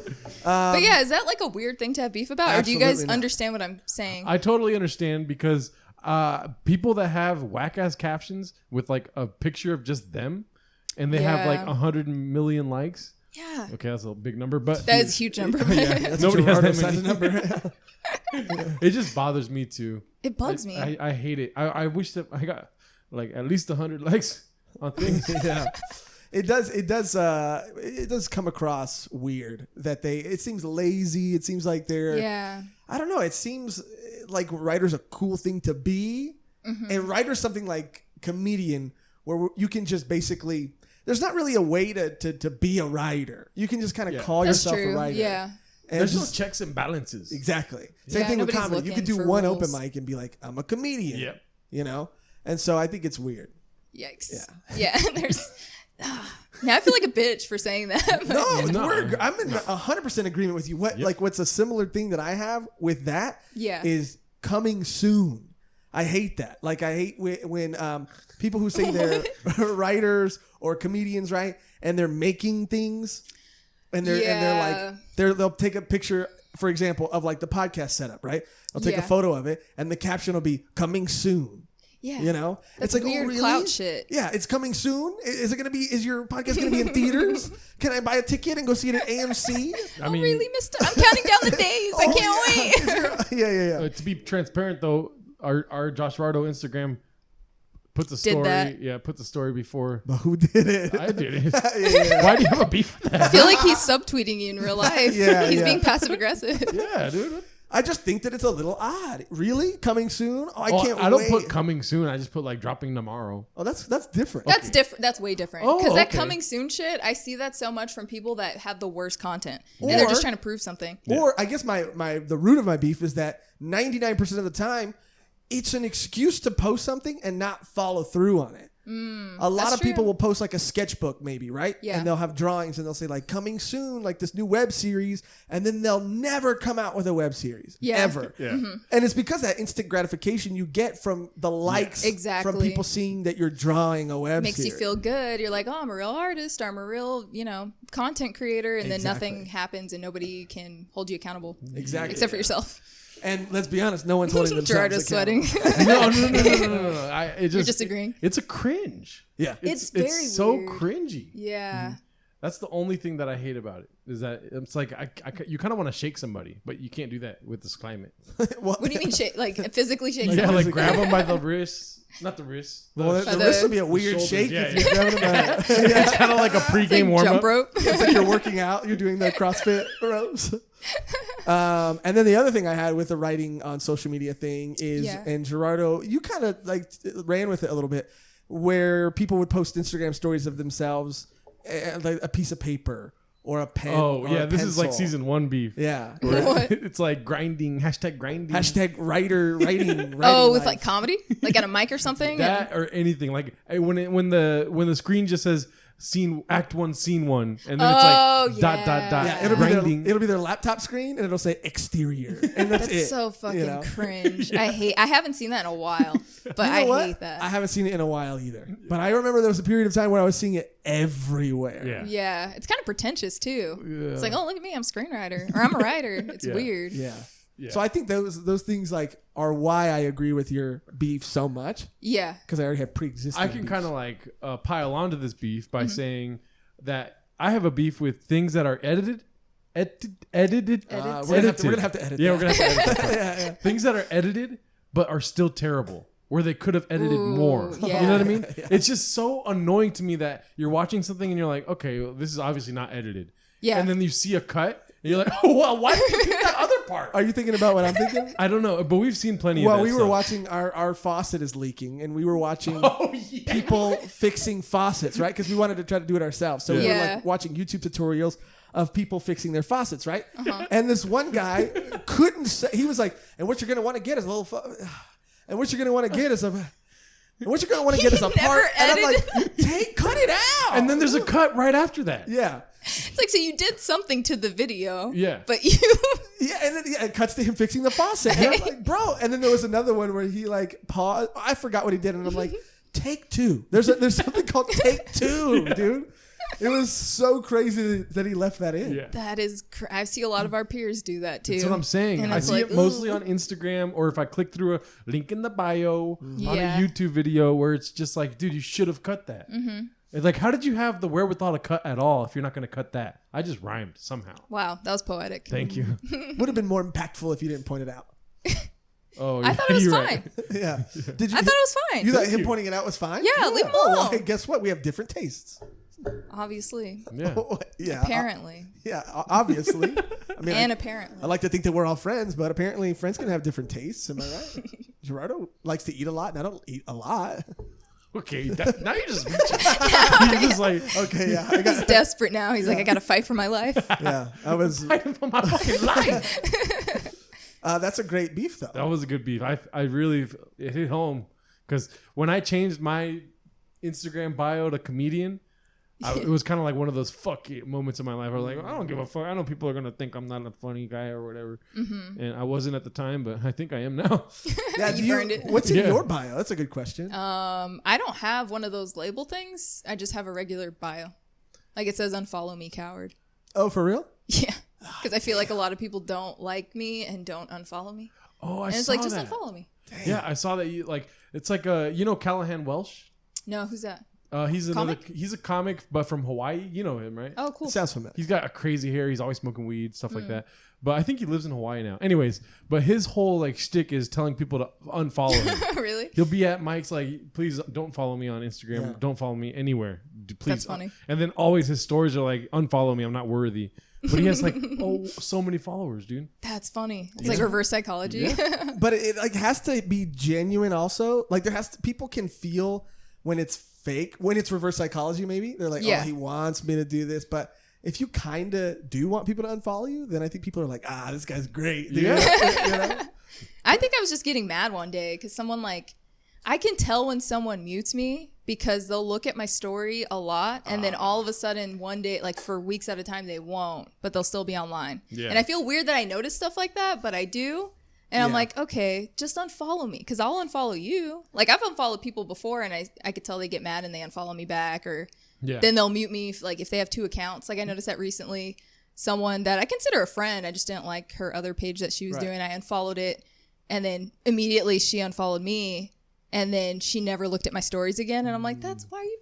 But yeah, is that like a weird thing to have beef about? Or do you guys Absolutely not. understand what I'm saying? I totally understand because people that have whack ass captions with like a picture of just them and they have like Yeah. 100 million likes. Yeah. Okay, that's a big number, but That is a huge number. That's Nobody has that Joshrardo many. size number. it just bothers me too. It bugs me. I hate it. I wish that I got like at least 100 likes on things. Yeah. It does come across weird that it seems lazy. It seems like they're, Yeah. I don't know. It seems like writer's a cool thing to be. Mm-hmm. And writer's something like comedian where you can just basically, there's not really a way to be a writer. You can just kind of call That's yourself true. a writer. Yeah. And There's just, no checks and balances. exactly. Same Yeah, thing with nobody's comedy. You could do looking for one rules. open mic and be like, I'm a comedian. Yep. You know? And so I think it's weird. Yikes. Yeah. There's. Now I feel like a bitch for saying that. but- No, I'm in 100% agreement with you. What's a similar thing that I have with that Yeah. is coming soon. I hate that. Like I hate when people who say they're writers or comedians, right? And they're making things and they'll take a picture, for example, of like the podcast setup, right? They'll take a Yeah. photo of it and the caption will be coming soon. Yeah. You know, That's it's like weird oh, really? clout shit. Yeah, it's coming soon. Is it gonna be? Is your podcast gonna be in theaters? Can I buy a ticket and go see it at AMC? I mean, really missed it. I'm counting down the days. I can't wait. Yeah. to be transparent though, our Joshrardo Instagram puts a Did story. that. Yeah, puts a story before. But who did it? I did it. Yeah. Why do you have a beef with I that? feel like he's subtweeting you in real life. Yeah, He's yeah. being passive aggressive. Yeah, dude. I just think that it's a little odd. Really, coming soon? Oh, I Well, can't. I don't wait. put coming soon. I just put like dropping tomorrow. Oh, that's different. That's different. That's way different. Oh, Because that okay. coming soon shit, I see that so much from people that have the worst content, and they're Or- just trying to prove something. Or I guess the root of my beef is that 99% of the time, it's an excuse to post something and not follow through on it. A lot that's of people true. will post like a sketchbook maybe, right? Yeah. And they'll have drawings and they'll say like coming soon, like this new web series, and then they'll never come out with a web series. Yeah. Ever. Yeah. And it's because that instant gratification you get from the likes Exactly. from people seeing that you're drawing a web Makes series. you feel good. You're like, oh, I'm a real artist. I'm a real, content creator. And then Exactly. nothing happens and nobody can hold you accountable. Exactly. Except for yourself. And let's be honest, no one's holding themselves Gerardo's accountable. sweating. No. It just, You're disagreeing? It's a cringe. Yeah. It's very so weird. cringy. Yeah. That's the only thing that I hate about it. Is that it's like you kind of want to shake somebody, but you can't do that with this climate. Well, What do you mean shake? Like physically shake? Yeah, someone? like grab them by the wrist, not the wrist. well, the the- wrist would be a weird shoulders, shake yeah, if you're grabbing them. It's kind of like a pregame warm Jump up. rope. It's like you're working out. You're doing the CrossFit ropes. And then the other thing I had with the writing on social media thing is, Yeah. and Joshrardo, you kind of like ran with it a little bit, where people would post Instagram stories of themselves, like a piece of paper or a pen. Oh or yeah, a this is like pencil. season 1 beef. Yeah. What? It's like grinding, #grinding. Writing. Oh, with life. like comedy, like at a mic or something. That or anything. Like when the screen just says scene act 1 scene 1 and then Oh, it's like dot Yeah, it'll be their laptop screen and it'll say exterior, and that's That's it. so fucking you know? cringe. I haven't seen that in a while, but You know I what? hate that. I haven't seen it in a while either. But I remember there was a period of time where I was seeing it everywhere. Yeah. Yeah, it's kind of pretentious too. Yeah. It's like, oh, look at me, I'm a screenwriter or I'm a writer. It's Yeah. weird. Yeah. Yeah. So I think those things like are why I agree with your beef so much, Yeah. because I already have pre-existing. I can beef. kind of like pile onto this beef by saying that I have a beef with things that are edited. We're gonna have to edit. Yeah, that. we're gonna have to edit. that. yeah. Things that are edited but are still terrible, where they could have edited Ooh, more. yeah. You know what I mean? It's just so annoying to me that you're watching something and you're like, okay, well, this is obviously not edited. Yeah. And then you see a cut and you're like, oh, well, why did you do that other part? Are you thinking about what I'm thinking? I don't know, but we've seen plenty of Well, that we were stuff. watching our faucet is leaking, and we were watching Oh, yeah. people fixing faucets, right? Because we wanted to try to do it ourselves. So we were Yeah. like watching YouTube tutorials of people fixing their faucets, right? Uh-huh. And this one guy couldn't say. He was like, "And what you're gonna want to get is a little." And what you're gonna want to get is a. And what you're gonna want to get is a Never part. And I'm like, edited. cut it out. And then there's a cut right after that. yeah. It's like, so you did something to the video. Yeah. But you. Yeah, and then it cuts to him fixing the faucet. And I'm like, bro. And then there was another one where he like paused. I forgot what he did, and I'm like, take 2. There's something called take 2, dude. It was so crazy that he left that in. Yeah. That is, I see a lot of our peers do that too. That's what I'm saying. And I it's see like, it mostly ooh. on Instagram, or if I click through a link in the bio on Yeah. a YouTube video where it's just like, dude, you should have cut that. Mm-hmm. It's like, how did you have the wherewithal to cut at all if you're not going to cut that? I just rhymed somehow. Wow, that was poetic. Thank you. Would have been more impactful if you didn't point it out. Oh, I thought it was you're fine. right. Yeah. Did you? I thought it was fine. You thought him you. pointing it out was fine? Yeah, leave him Well, alone. hey, guess what? We have different tastes. Obviously. Yeah. Yeah. Apparently. Obviously. I mean, And I apparently. like to think that we're all friends, but apparently friends can have different tastes. Am I right? Joshrardo likes to eat a lot, and I don't eat a lot. Okay. Now you're just reaching. You're just like, Okay, yeah. I got, He's desperate now. He's like, I got to fight for my life. yeah. I was. fighting for my fucking life. That's a great beef, though. That was a good beef. I really, it hit home because when I changed my Instagram bio to comedian, it was kind of like one of those fuck it moments in my life. I was like, I don't give a fuck. I know people are gonna think I'm not a funny guy or whatever, and I wasn't at the time, but I think I am now. Yeah, You burned it. What's in Yeah. your bio? That's a good question. I don't have one of those label things. I just have a regular bio. Like it says, unfollow me, coward. Oh, for real? Yeah. Because I feel like a lot of people don't like me and don't unfollow me. Oh, I And it's saw like, just that. unfollow me. Yeah, I saw that. You like, it's like Callahan Welsh. No, who's that? He's another. Comic? He's a comic, but from Hawaii. You know him, right? Oh, cool. Sounds familiar. He's got a crazy hair. He's always smoking weed, stuff like that. But I think he lives in Hawaii now. Anyways, but his whole like shtick is telling people to unfollow him. Really? He'll be at Mike's like, please don't follow me on Instagram. Yeah. Don't follow me anywhere. Please. That's funny. And then always his stories are like, unfollow me. I'm not worthy. But he has like, so many followers, dude. That's funny. It's like reverse psychology. But it like has to be genuine also. Like there has to, people can feel when it's fake, when it's reverse psychology maybe. They're like, Yeah. oh, he wants me to do this. But if you kind of do want people to unfollow you, then I think people are like, this guy's great. Dude. Yeah. You know? I think I was just getting mad one day because someone I can tell when someone mutes me because they'll look at my story a lot and then all of a sudden one day, like for weeks at a time, they won't, but they'll still be online. Yeah. And I feel weird that I notice stuff like that, but I do. And I'm Yeah. like, okay, just unfollow me because I'll unfollow you. Like I've unfollowed people before and I could tell they get mad and they unfollow me back or Yeah. then they'll mute me if they have 2 accounts. Like I noticed that recently. Someone that I consider a friend, I just didn't like her other page that she was Right. doing. I unfollowed it and then immediately she unfollowed me and then she never looked at my stories again. And I'm like, that's why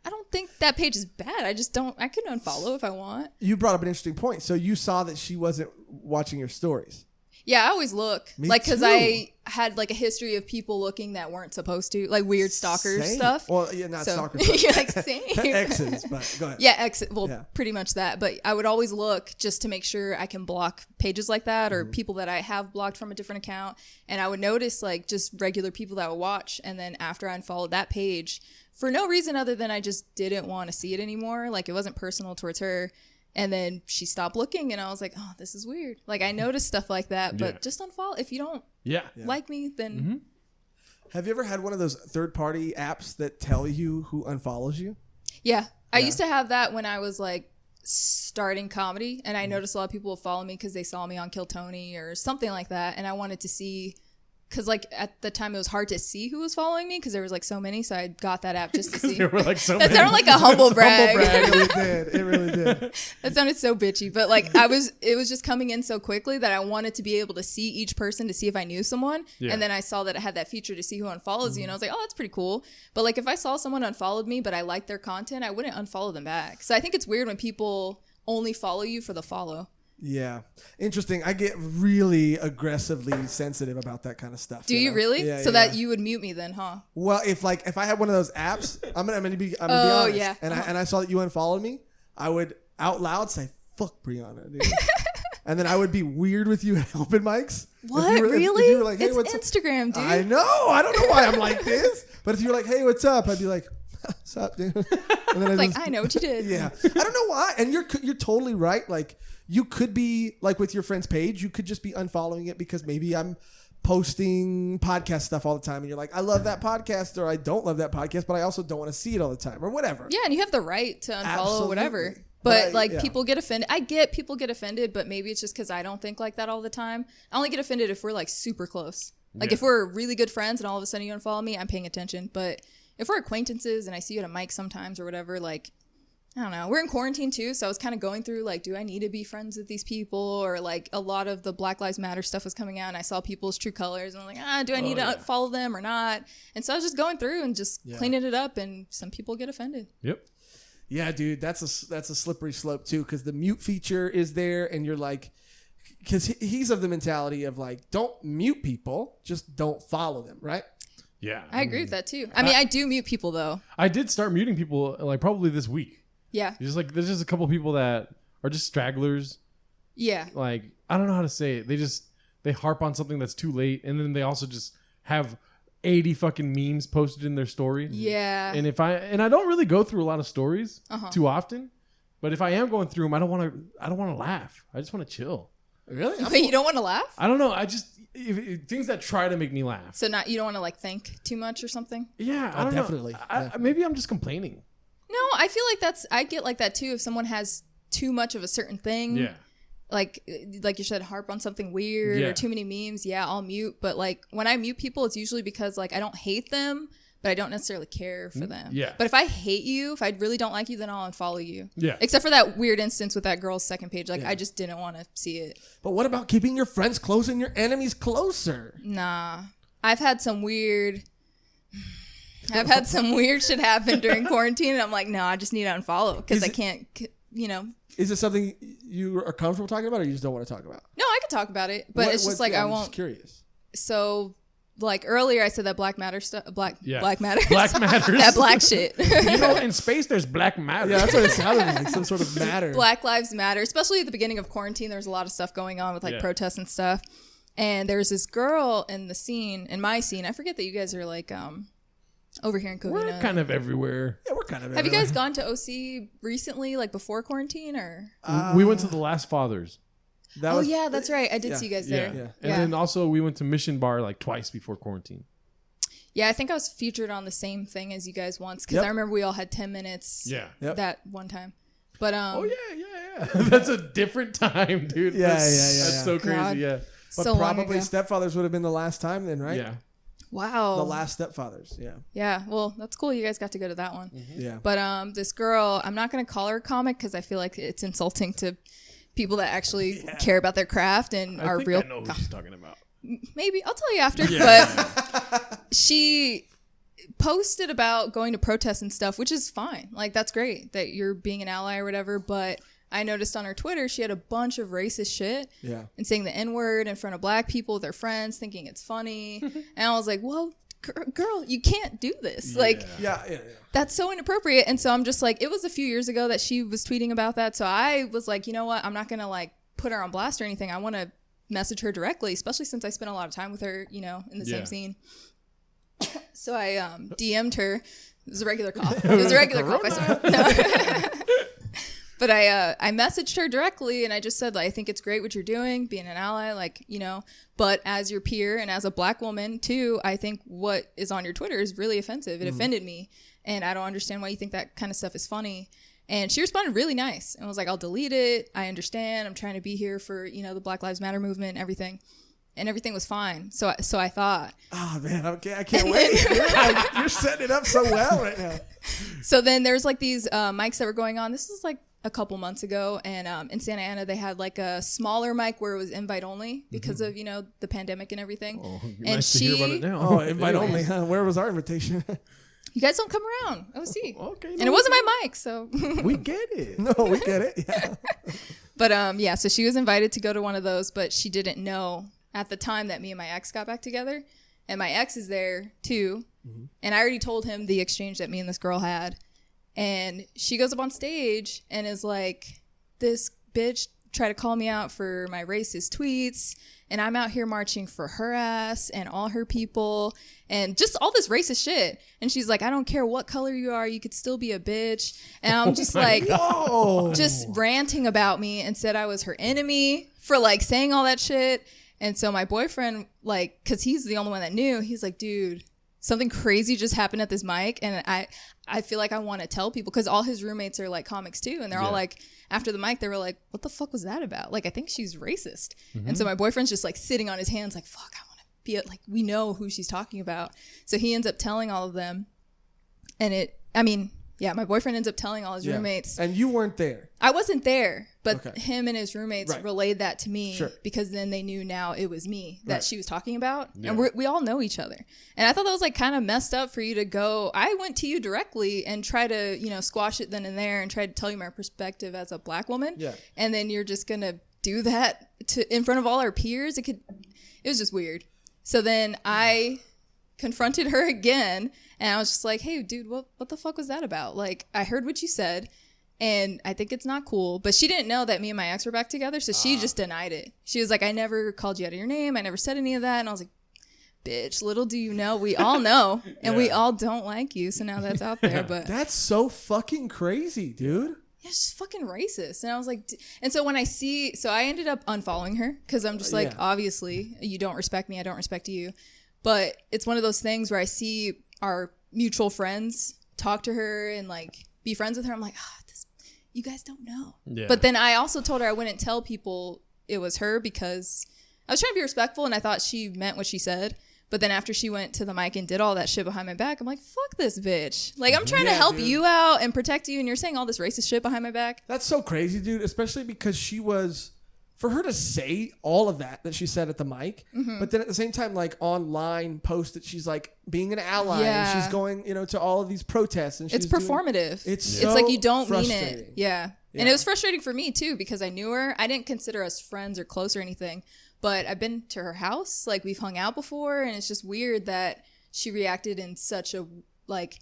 I don't think that page is bad. I can unfollow if I want. You brought up an interesting point. So you saw that she wasn't watching your stories. Yeah, I always look Me because too. I had like a history of people looking that weren't supposed to, like weird stalker Same. stuff. Well, yeah, not So- stalkers. You're like, same. Exes, but go ahead. Yeah, exit. Well, Yeah. pretty much that. But I would always look just to make sure I can block pages like that or people that I have blocked from a different account. And I would notice like just regular people that I would watch. And then after I unfollowed that page, for no reason other than I just didn't want to see it anymore. Like it wasn't personal towards her. And then she stopped looking, and I was like, oh, this is weird. Like, I noticed stuff like that, but just unfollow. If you don't like me, then... Mm-hmm. Have you ever had one of those third-party apps that tell you who unfollows you? Yeah. I used to have that when I was, like, starting comedy, and I noticed a lot of people would follow me because they saw me on Kill Tony or something like that, and I wanted to see... Because, like, at the time, it was hard to see who was following me because there was, like, so many. So I got that app just to see. There were, like, so that many. sounded like a humble brag. It really did. It really did. That sounded so bitchy. But, like, it was just coming in so quickly that I wanted to be able to see each person to see if I knew someone. Yeah. And then I saw that it had that feature to see who unfollows you. And I was like, oh, that's pretty cool. But, like, if I saw someone unfollowed me, but I liked their content, I wouldn't unfollow them back. So I think it's weird when people only follow you for the follow. Yeah. Interesting. I get really aggressively sensitive about that kind of stuff. Do you really? Yeah, so that you would mute me then, huh? Well, if I had one of those apps, I'm gonna be honest. Yeah. And I saw that you unfollowed me, I would out loud say, fuck Breahna, dude. And then I would be weird with you at open mics. What? Really? If you were like, hey, it's what's Instagram, dude. I know. I don't know why I'm like this. But if you're like, hey, what's up? I'd be like, what's up, dude? And then I know what you did. Yeah. I don't know why. And you're totally right. Like, you could be like with your friend's page, you could just be unfollowing it because maybe I'm posting podcast stuff all the time and you're like, I love that podcast or I don't love that podcast, but I also don't want to see it all the time or whatever. Yeah, and you have the right to unfollow whatever. But people get offended. I get people get offended, but maybe it's just because I don't think like that all the time. I only get offended if we're like super close. Like if we're really good friends and all of a sudden you unfollow me, I'm paying attention. But if we're acquaintances and I see you at a mic sometimes or whatever, like, I don't know. We're in quarantine too, so I was kind of going through like, do I need to be friends with these people? Or like a lot of the Black Lives Matter stuff was coming out and I saw people's true colors and I'm like, do I need to follow them or not? And so I was just going through and just cleaning it up and some people get offended. Yep. Yeah, dude, that's a slippery slope too because the mute feature is there and you're like, because he's of the mentality of like, don't mute people, just don't follow them, right? Yeah. I agree with that too. I mean, I do mute people though. I did start muting people like probably this week. Yeah. There's just a couple people that are just stragglers. Yeah. Like, I don't know how to say it. They harp on something that's too late. And then they also just have 80 fucking memes posted in their story. Yeah. And I don't really go through a lot of stories too often, but if I am going through them, I don't want to laugh. I just want to chill. Really? But you don't want to laugh? I don't know. Things that try to make me laugh. So you don't want to like think too much or something? Yeah. I don't definitely. know. Maybe I'm just complaining. No, I feel like I get like that too. If someone has too much of a certain thing, like you said, harp on something weird or too many memes, I'll mute. But like when I mute people, it's usually because like I don't hate them, but I don't necessarily care for them. Yeah. But if I hate you, if I really don't like you, then I'll unfollow you. Yeah. Except for that weird instance with that girl's second page. Like I just didn't want to see it. But what about keeping your friends close and your enemies closer? Nah. I've had some weird shit happen during quarantine, and I'm like, no, I just need to unfollow because I can't, Is it something you are comfortable talking about, or you just don't want to talk about? No, I can talk about it, but it's just like I won't. I'm just curious. So, like earlier, I said that Black Matter stuff. Black Matters. Black Matters. That black shit. In space, there's Black Matter. Yeah, that's what it sounded like. Some sort of matter. Black Lives Matter. Especially at the beginning of quarantine, there was a lot of stuff going on with like protests and stuff. And there was this girl in my scene. I forget that you guys are like over here in Covina. We're kind of everywhere. Yeah, we're kind of everywhere. Have you guys gone to OC recently, like before quarantine, or? We went to the Last Fathers. That's right. I did see you guys there. Yeah. And then also we went to Mission Bar like twice before quarantine. Yeah, I think I was featured on the same thing as you guys once because I remember we all had 10 minutes that one time. But That's a different time, dude. That's so crazy. God. Yeah. But so probably Stepfathers would have been the last time then, right? Yeah. Wow. The last Stepfathers, yeah. Yeah, well, that's cool. You guys got to go to that one. Mm-hmm. Yeah. But this girl, I'm not going to call her a comic because I feel like it's insulting to people that actually care about their craft and are real. I know who she's talking about. Maybe. I'll tell you after. But she posted about going to protests and stuff, which is fine. Like, that's great that you're being an ally or whatever. But I noticed on her Twitter, she had a bunch of racist shit and saying the N-word in front of black people with their friends, thinking it's funny. And I was like, well, girl, you can't do this. That's so inappropriate. And so I'm just like, it was a few years ago that she was tweeting about that. So I was like, you know what? I'm not going to like put her on blast or anything. I want to message her directly, especially since I spent a lot of time with her, in the same scene. So I DM'd her. It was a regular cough. It was a regular cough. I swear. No. But I messaged her directly and I just said, like, I think it's great what you're doing, being an ally, like, you know, but as your peer and as a black woman too, I think what is on your Twitter is really offensive. It offended me. And I don't understand why you think that kind of stuff is funny. And she responded really nice and was like, I'll delete it. I understand. I'm trying to be here for, you know, the Black Lives Matter movement and everything. And everything was fine. So I thought. Oh, man, I can't wait. You're setting it up so well right now. So then there's like these mics that were going on. This was like a couple months ago. And in Santa Ana, they had like a smaller mic where it was invite only because of, you know, the pandemic and everything. Oh, and nice to hear about it now. Oh, invite only. Huh? Where was our invitation? You guys don't come around. OC. Okay. And it wasn't my mic, so. We get it. No, we get it. Yeah. But yeah, so she was invited to go to one of those, but she didn't know at the time that me and my ex got back together. And my ex is there too. And I already told him the exchange that me and this girl had. And she goes up on stage and is like, this bitch tried to call me out for my racist tweets. And I'm out here marching for her ass and all her people and just all this racist shit. And she's like, I don't care what color you are. You could still be a bitch. And I'm just like, Whoa. just ranting about me and said I was her enemy for like saying all that shit. And so my boyfriend, like, cause he's the only one that knew, he's like, dude, something crazy just happened at this mic. And I feel like I want to tell people cause all his roommates are like comics too. And they're all like, after the mic, they were like, what the fuck was that about? Like, I think she's racist. And so my boyfriend's just like sitting on his hands like, fuck, I want to be like, we know who she's talking about. So he ends up telling all of them. And my boyfriend ends up telling all his roommates. And you weren't there. I wasn't there, but him and his roommates relayed that to me because then they knew now it was me that she was talking about. Yeah. And we all know each other. And I thought that was like kind of messed up for you to go. I went to you directly and try to, you know, squash it then and there and try to tell you my perspective as a black woman. Yeah. And then you're just going to do that in front of all our peers. It was just weird. So then I confronted her again and I was just like, hey dude, what the fuck was that about? Like, I heard what you said and I think it's not cool, but she didn't know that me and my ex were back together, so she just denied it. She was like, I never called you out of your name, I never said any of that. And I was like, bitch, little do you know, we all know and we all don't like you, so now that's out there. But that's so fucking crazy, dude. Yeah, she's fucking racist. And I was like, and so when I ended up unfollowing her because I'm just like, obviously you don't respect me, I don't respect you. But it's one of those things where I see our mutual friends talk to her and like be friends with her. I'm like, you guys don't know. Yeah. But then I also told her I wouldn't tell people it was her because I was trying to be respectful and I thought she meant what she said. But then after she went to the mic and did all that shit behind my back, I'm like, fuck this bitch. Like, I'm trying to help you out and protect you and you're saying all this racist shit behind my back. That's so crazy, dude, especially because for her to say all of that she said at the mic, but then at the same time, like online post that she's like being an ally and she's going, you know, to all of these protests and it's performative. It's like you don't mean it. Yeah. And it was frustrating for me too because I knew her. I didn't consider us friends or close or anything, but I've been to her house, like we've hung out before, and it's just weird that she reacted in such a like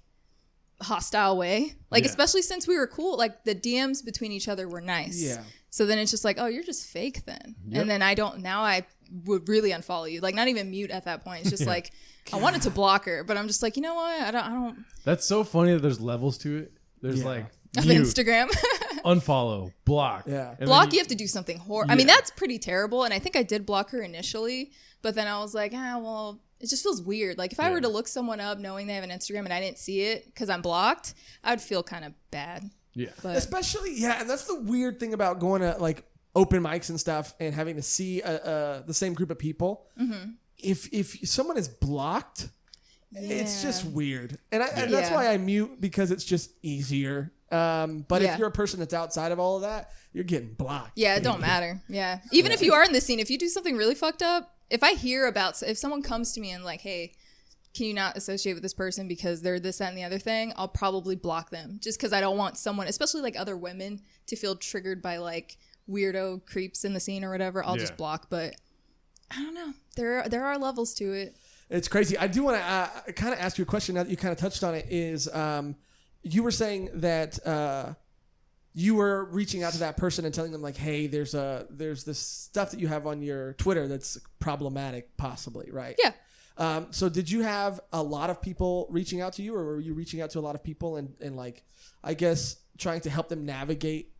hostile way. Like especially since we were cool, like the DMs between each other were nice. Yeah. So then it's just like, oh, you're just fake then. Yep. And then I would really unfollow you. Like not even mute at that point. It's just like, I wanted to block her, but I'm just like, you know what? I don't. That's so funny that there's levels to it. There's like of Instagram. Unfollow, block. Yeah. And block, you have to do something horrible. I mean, that's pretty terrible. And I think I did block her initially, but then I was like, well, it just feels weird. Like if I were to look someone up knowing they have an Instagram and I didn't see it because I'm blocked, I'd feel kind of bad. Yeah. But especially, and that's the weird thing about going to like open mics and stuff and having to see the same group of people. Mm-hmm. If someone is blocked, it's just weird. And that's why I mute, because it's just easier. But if you're a person that's outside of all of that, you're getting blocked. Yeah, it don't matter. Yeah. Even if you are in the scene, if you do something really fucked up, if someone comes to me and like, hey, can you not associate with this person because they're this, that, and the other thing, I'll probably block them just because I don't want someone, especially like other women, to feel triggered by like weirdo creeps in the scene or whatever. I'll just block. But I don't know. There are levels to it. It's crazy. I do want to kind of ask you a question now that you kind of touched on it. Is you were saying that you were reaching out to that person and telling them like, hey, there's this stuff that you have on your Twitter that's problematic, possibly, right? Yeah. So did you have a lot of people reaching out to you, or were you reaching out to a lot of people and like, I guess, trying to help them navigate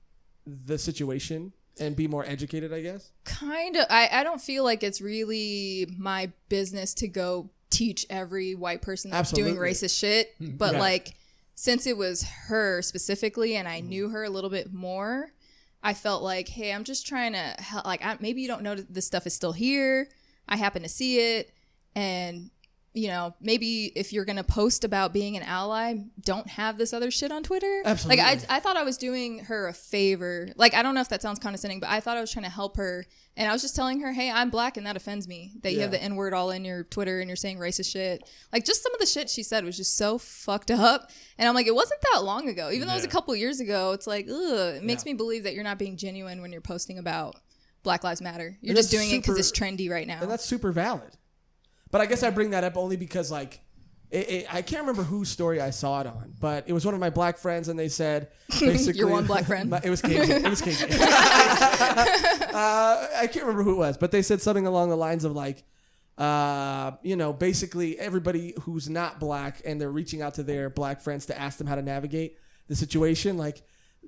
the situation and be more educated, I guess? Kind of. I don't feel like it's really my business to go teach every white person that's doing racist shit. But like, since it was her specifically and I knew her a little bit more, I felt like, hey, I'm just trying to help. Like, maybe you don't know this stuff is still here. I happen to see it. And, you know, maybe if you're going to post about being an ally, don't have this other shit on Twitter. Absolutely. Like, I thought I was doing her a favor. Like, I don't know if that sounds condescending, but I thought I was trying to help her. And I was just telling her, hey, I'm black and that offends me that you have the N-word all in your Twitter and you're saying racist shit. Like, just some of the shit she said was just so fucked up. And I'm like, it wasn't that long ago. Even though it was a couple years ago, it's like, ugh, it makes me believe that you're not being genuine when you're posting about Black Lives Matter. You're just doing it because it's trendy right now. And that's super valid. But I guess I bring that up only because, like, I can't remember whose story I saw it on, but it was one of my black friends, and they said basically your one black friend. It was KJ. It was KJ. I can't remember who it was, but they said something along the lines of like, you know, basically everybody who's not black and they're reaching out to their black friends to ask them how to navigate the situation, like,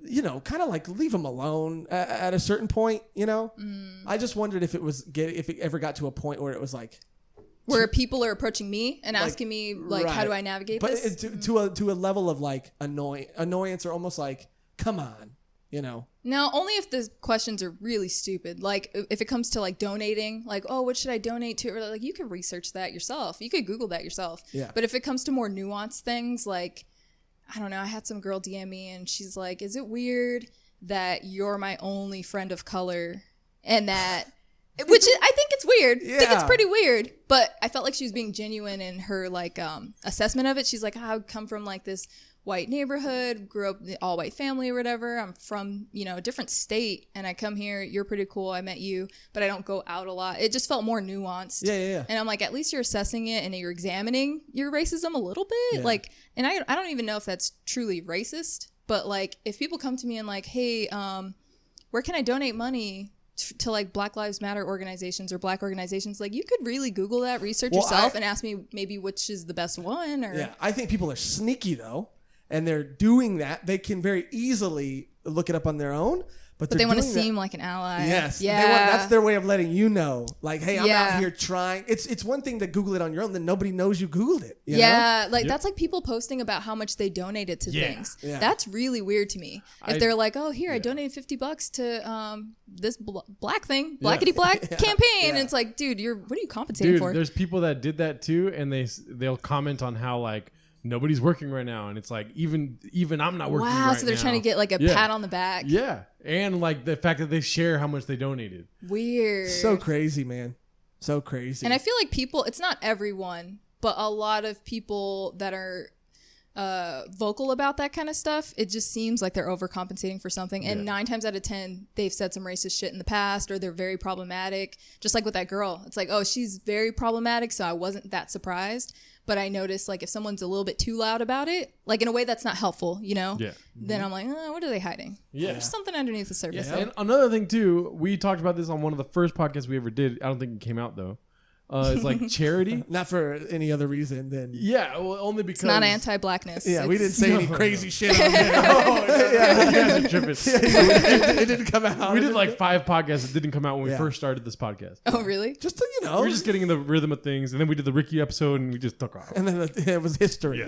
you know, kind of like leave them alone at a certain point. You know, I just wondered if it ever got to a point where it was like. Where people are approaching me and asking me, like, how do I navigate this? But to a level of, like, annoyance or almost like, come on, you know? No, only if the questions are really stupid. Like, if it comes to, like, donating, like, oh, what should I donate to? Or, like, you can research that yourself. You could Google that yourself. Yeah. But if it comes to more nuanced things, like, I don't know, I had some girl DM me and she's like, is it weird that you're my only friend of color and that... Which I think it's weird. I think it's pretty weird. But I felt like she was being genuine in her like assessment of it. She's like, I come from like this white neighborhood, grew up in an all white family or whatever. I'm from, you know, a different state and I come here. You're pretty cool. I met you, but I don't go out a lot. It just felt more nuanced. Yeah. And I'm like, at least you're assessing it and you're examining your racism a little bit. Yeah. Like, and I don't even know if that's truly racist, but like if people come to me and like, hey, where can I donate money to like Black Lives Matter organizations or black organizations, like you could really Google that, research yourself and ask me maybe which is the best one. Or yeah, I think people are sneaky though, and they're doing that. They can very easily look it up on their own, but they want to seem like an ally. Yes, yeah, that's their way of letting you know, like, hey, I'm out here trying. It's one thing to Google it on your own, then nobody knows you Googled it. You know? Like that's like people posting about how much they donated to things. Yeah. That's really weird to me. If they're like, oh, here I donated $50 to this black thing, blackety black campaign, and it's like, dude, what are you compensating for? There's people that did that too, and they'll comment on how like nobody's working right now, and it's like even I'm not working. Wow, right so they're now. trying to get like a pat on the back. Yeah, and like the fact that they share how much they donated. Weird. So crazy, man. So crazy. And I feel like people, it's not everyone, but a lot of people that are vocal about that kind of stuff, it just seems like they're overcompensating for something. And 9 times out of 10, they've said some racist shit in the past, or they're very problematic. Just like with that girl, it's like, oh, she's very problematic, so I wasn't that surprised. But I noticed, like, if someone's a little bit too loud about it, like in a way that's not helpful, you know? Yeah. Then I'm like, what are they hiding? Yeah. There's something underneath the surface. Yeah. And another thing too, we talked about this on one of the first podcasts we ever did. I don't think it came out though. It's like charity. Not for any other reason than well, only because It's not anti-blackness. Yeah, we didn't say any crazy shit on there. You guys are tripping. It didn't come out. We did like 5 podcasts that didn't come out when we first started this podcast. Oh, really? Just to, you know. We were just getting in the rhythm of things, and then we did the Ricky episode, and we just took off. And then it was history.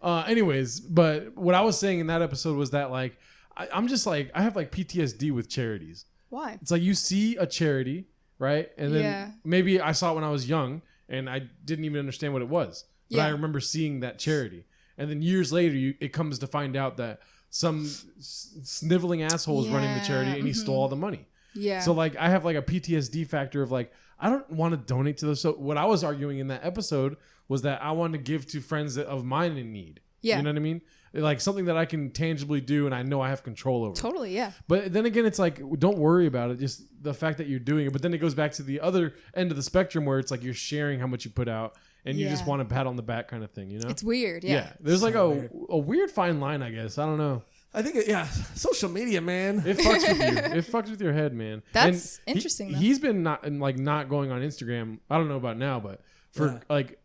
Anyways, but what I was saying in that episode was that like I'm just like I have like PTSD with charities. Why? It's like you see a charity, right? And then maybe I saw it when I was young and I didn't even understand what it was. But I remember seeing that charity. And then years later, it comes to find out that some sniveling asshole is running the charity and he stole all the money. Yeah. So like I have like a PTSD factor of like, I don't want to donate to those. So what I was arguing in that episode was that I wanted to give to friends of mine in need. Yeah. You know what I mean? Like something that I can tangibly do and I know I have control over. Totally, yeah. But then again, it's like, don't worry about it. Just the fact that you're doing it. But then it goes back to the other end of the spectrum where it's like you're sharing how much you put out and you just want a pat on the back kind of thing, you know? It's weird, yeah. There's like a weird fine line, I guess. I don't know. I think, social media, man. It fucks with you. It fucks with your head, man. That's interesting, though. He's been not going on Instagram. I don't know about now, but for like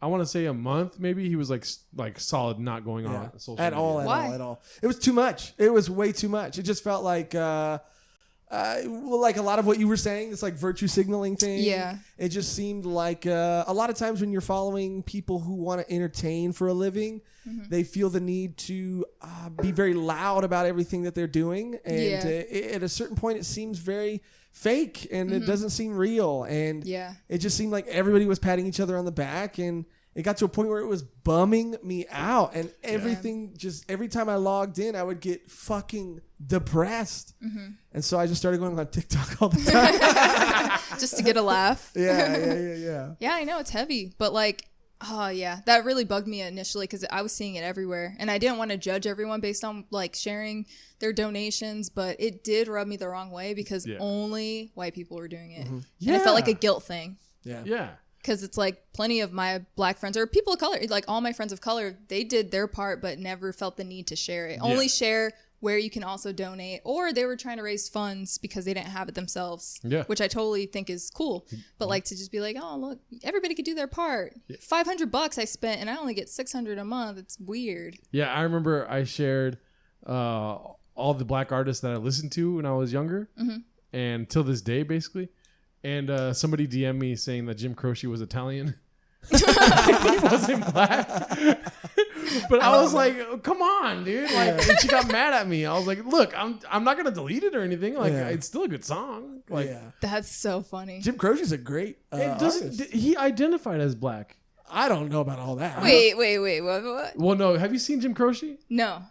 I want to say a month, maybe he was like solid not going on social at media. all. It was too much. It was way too much. It just felt like like a lot of what you were saying. It's like virtue signaling thing. Yeah. It just seemed like a lot of times when you're following people who want to entertain for a living, they feel the need to be very loud about everything that they're doing, and at a certain point, it seems very fake and it doesn't seem real, and it just seemed like everybody was patting each other on the back, and it got to a point where it was bumming me out, and everything just every time I logged in, I would get fucking depressed, and so I just started going on TikTok all the time just to get a laugh. Yeah. Yeah, I know it's heavy, but like, oh yeah, that really bugged me initially because I was seeing it everywhere, and I didn't want to judge everyone based on like sharing their donations, but it did rub me the wrong way because only white people were doing it, and it felt like a guilt thing. Yeah. Because it's like plenty of my black friends or people of color, like all my friends of color, they did their part but never felt the need to share it. Only share where you can also donate, or they were trying to raise funds because they didn't have it themselves, which I totally think is cool. But like to just be like, oh look, everybody could do their part. $500 I spent and I only get $600 a month. It's weird. Yeah, I remember I shared all the black artists that I listened to when I was younger, and till this day basically. And somebody DM'd me saying that Jim Croce was Italian. He wasn't black. But I was like, oh, come on, dude. Like, and she got mad at me. I was like, look, I'm not going to delete it or anything. Like, it's still a good song. Like, That's so funny. Jim Croce's a great artist. He identified as black. I don't know about all that. Wait, what? Well, no. Have you seen Jim Croce? No.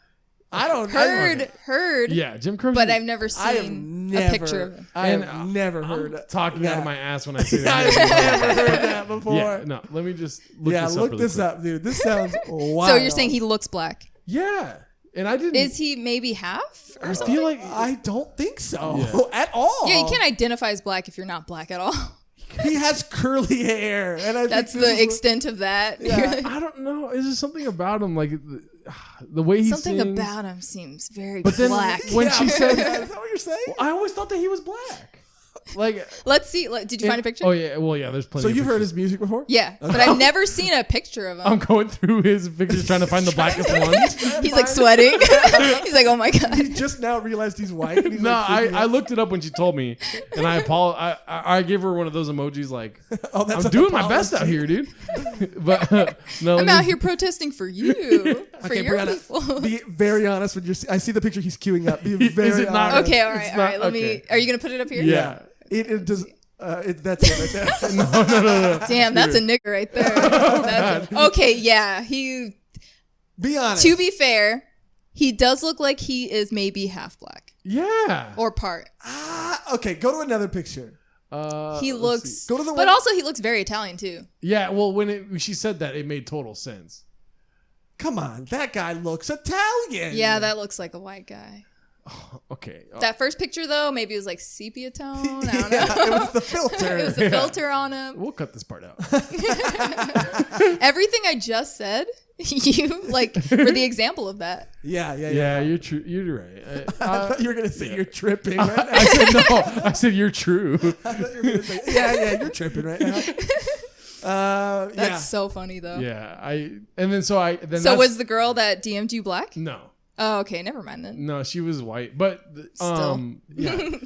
I don't Heard. Yeah, Jim Croce. But I've never seen a picture of him. I have never heard talking out of my ass when I say that. I've never heard that before. Yeah, no, let me just look this up. Up, dude. This sounds wild. So you're saying he looks black? Yeah. And I didn't. Is he maybe half? I feel like I don't think so at all. Yeah, you can't identify as black if you're not black at all. He has curly hair, and that's the extent of that. Yeah, I don't know. Is there something about him, like the way he something sings? about him seems very but then black. When she said, "Is that what you're saying?" Well, I always thought that he was black. Like, let's see. Did you find a picture? Oh yeah, well yeah. There's plenty. So of you've pictures. heard his music before? Yeah, but I've never seen a picture of him. I'm going through his pictures trying to find the blackest ones. He's like sweating. He's like, oh my god. He just now realized he's white. And he's No, like, I looked it up when she told me, and I gave her one of those emojis like, oh, that's I'm doing my best out here, dude. But no, I'm out here protesting for you, for Okay, your Breahna, people. be very honest with your. I see the picture he's queuing up. Be very Is it not? honest. Okay, all right. Let me. okay. Are you gonna put it up here? Yeah. It does. That's it right there. No. Damn, that's a nigger right there. Okay, yeah. He. Be honest. To be fair, he does look like he is maybe half black Yeah. or part. Okay, go to another picture. He looks. Go to the but one- also he looks very Italian too. Yeah. Well, when she said that, it made total sense. Come on, that guy looks Italian. Yeah, that looks like a white guy. Okay. That first picture though, maybe it was like sepia tone. I don't know. Yeah, it was the filter. It was the filter on him. We'll cut this part out. Everything I just said, you like were the example of that. Yeah, you're true. You're right. I thought you were gonna say you're tripping. Right now. I said no. I said you're true. I thought you were gonna say, yeah, you're tripping right now. That's so funny though. Yeah, then So was the girl that DM'd you black? no. Oh, okay, never mind then. No, she was white, but Still. yeah,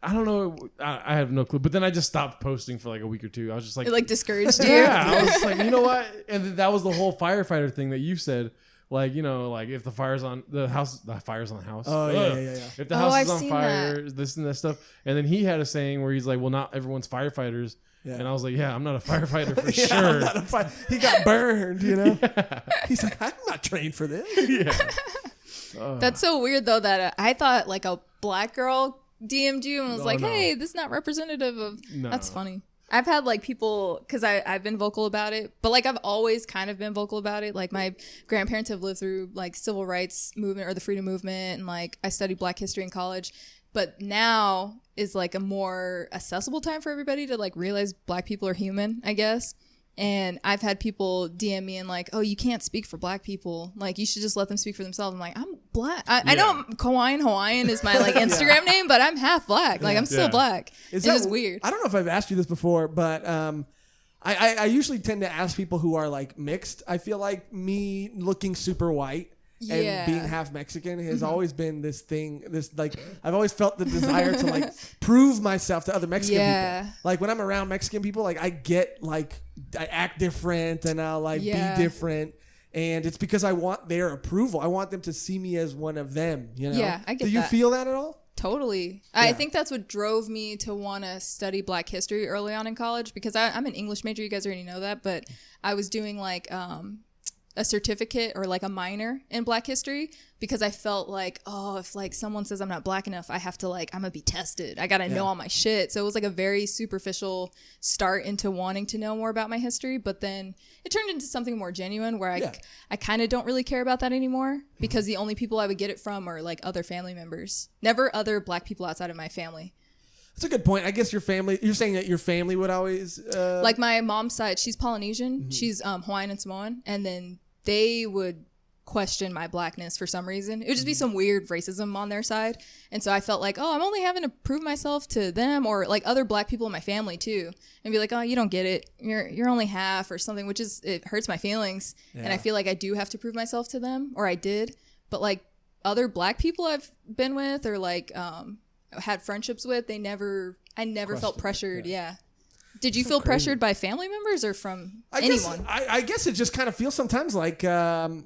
I don't know. I have no clue. But then I just stopped posting for like a week or two. I was just like, It like discouraged you. yeah, I was just like, you know what? And then that was the whole firefighter thing that you said. Like, you know, like if the fire's on the house, the fire's on the house. Oh, yeah. If the house I've is on seen fire, this and that stuff. And then he had a saying where he's like, well, not everyone's firefighters. Yeah. And I was like, yeah, I'm not a firefighter for Yeah, sure. I'm not a fight. He got burned, you know? He's like, I'm not trained for this. Yeah. That's so weird though that I thought like a black girl DM'd you and was like, no. hey, this is not representative of. No. That's funny. I've had like people, because I've been vocal about it, but like I've always kind of been vocal about it. Like my grandparents have lived through like civil rights movement or the freedom movement, and like I studied black history in college. But now is like a more accessible time for everybody to like realize black people are human, I guess. And I've had people DM me and like, oh, you can't speak for black people. Like, you should just let them speak for themselves. I'm like, I'm black. I know Hawaiian is my like Instagram name, but I'm half black. Like, I'm still black. It's just weird. I don't know if I've asked you this before, but I usually tend to ask people who are like mixed. I feel like me looking super white and being half Mexican has always been this thing. This like I've always felt the desire to like prove myself to other Mexican people. Like when I'm around Mexican people, like I get like I act different and I'll like be different. And it's because I want their approval. I want them to see me as one of them. You know? Yeah, I get that. Do you feel that at all? Totally. Yeah. I think that's what drove me to want to study Black history early on in college because I'm an English major. You guys already know that. But I was doing like a certificate or like a minor in Black history because I felt like, oh, if like someone says I'm not Black enough, I have to like, I'm going to be tested. I got to know all my shit. So it was like a very superficial start into wanting to know more about my history. But then it turned into something more genuine where I kind of don't really care about that anymore because the only people I would get it from are like other family members, never other Black people outside of my family. That's a good point. I guess your family, you're saying that your family would always... Like my mom's side, she's Polynesian. Mm-hmm. She's Hawaiian and Samoan. And then they would question my Blackness for some reason. It would just be some weird racism on their side. And so I felt like, oh, I'm only having to prove myself to them or like other Black people in my family too. And be like, oh, you don't get it. You're only half or something, which is, it hurts my feelings. Yeah. And I feel like I do have to prove myself to them, or I did. But like other Black people I've been with or like had friendships with, I never felt pressured. Yeah. Did you feel pressured by family members or from anyone? I guess it just kind of feels sometimes like my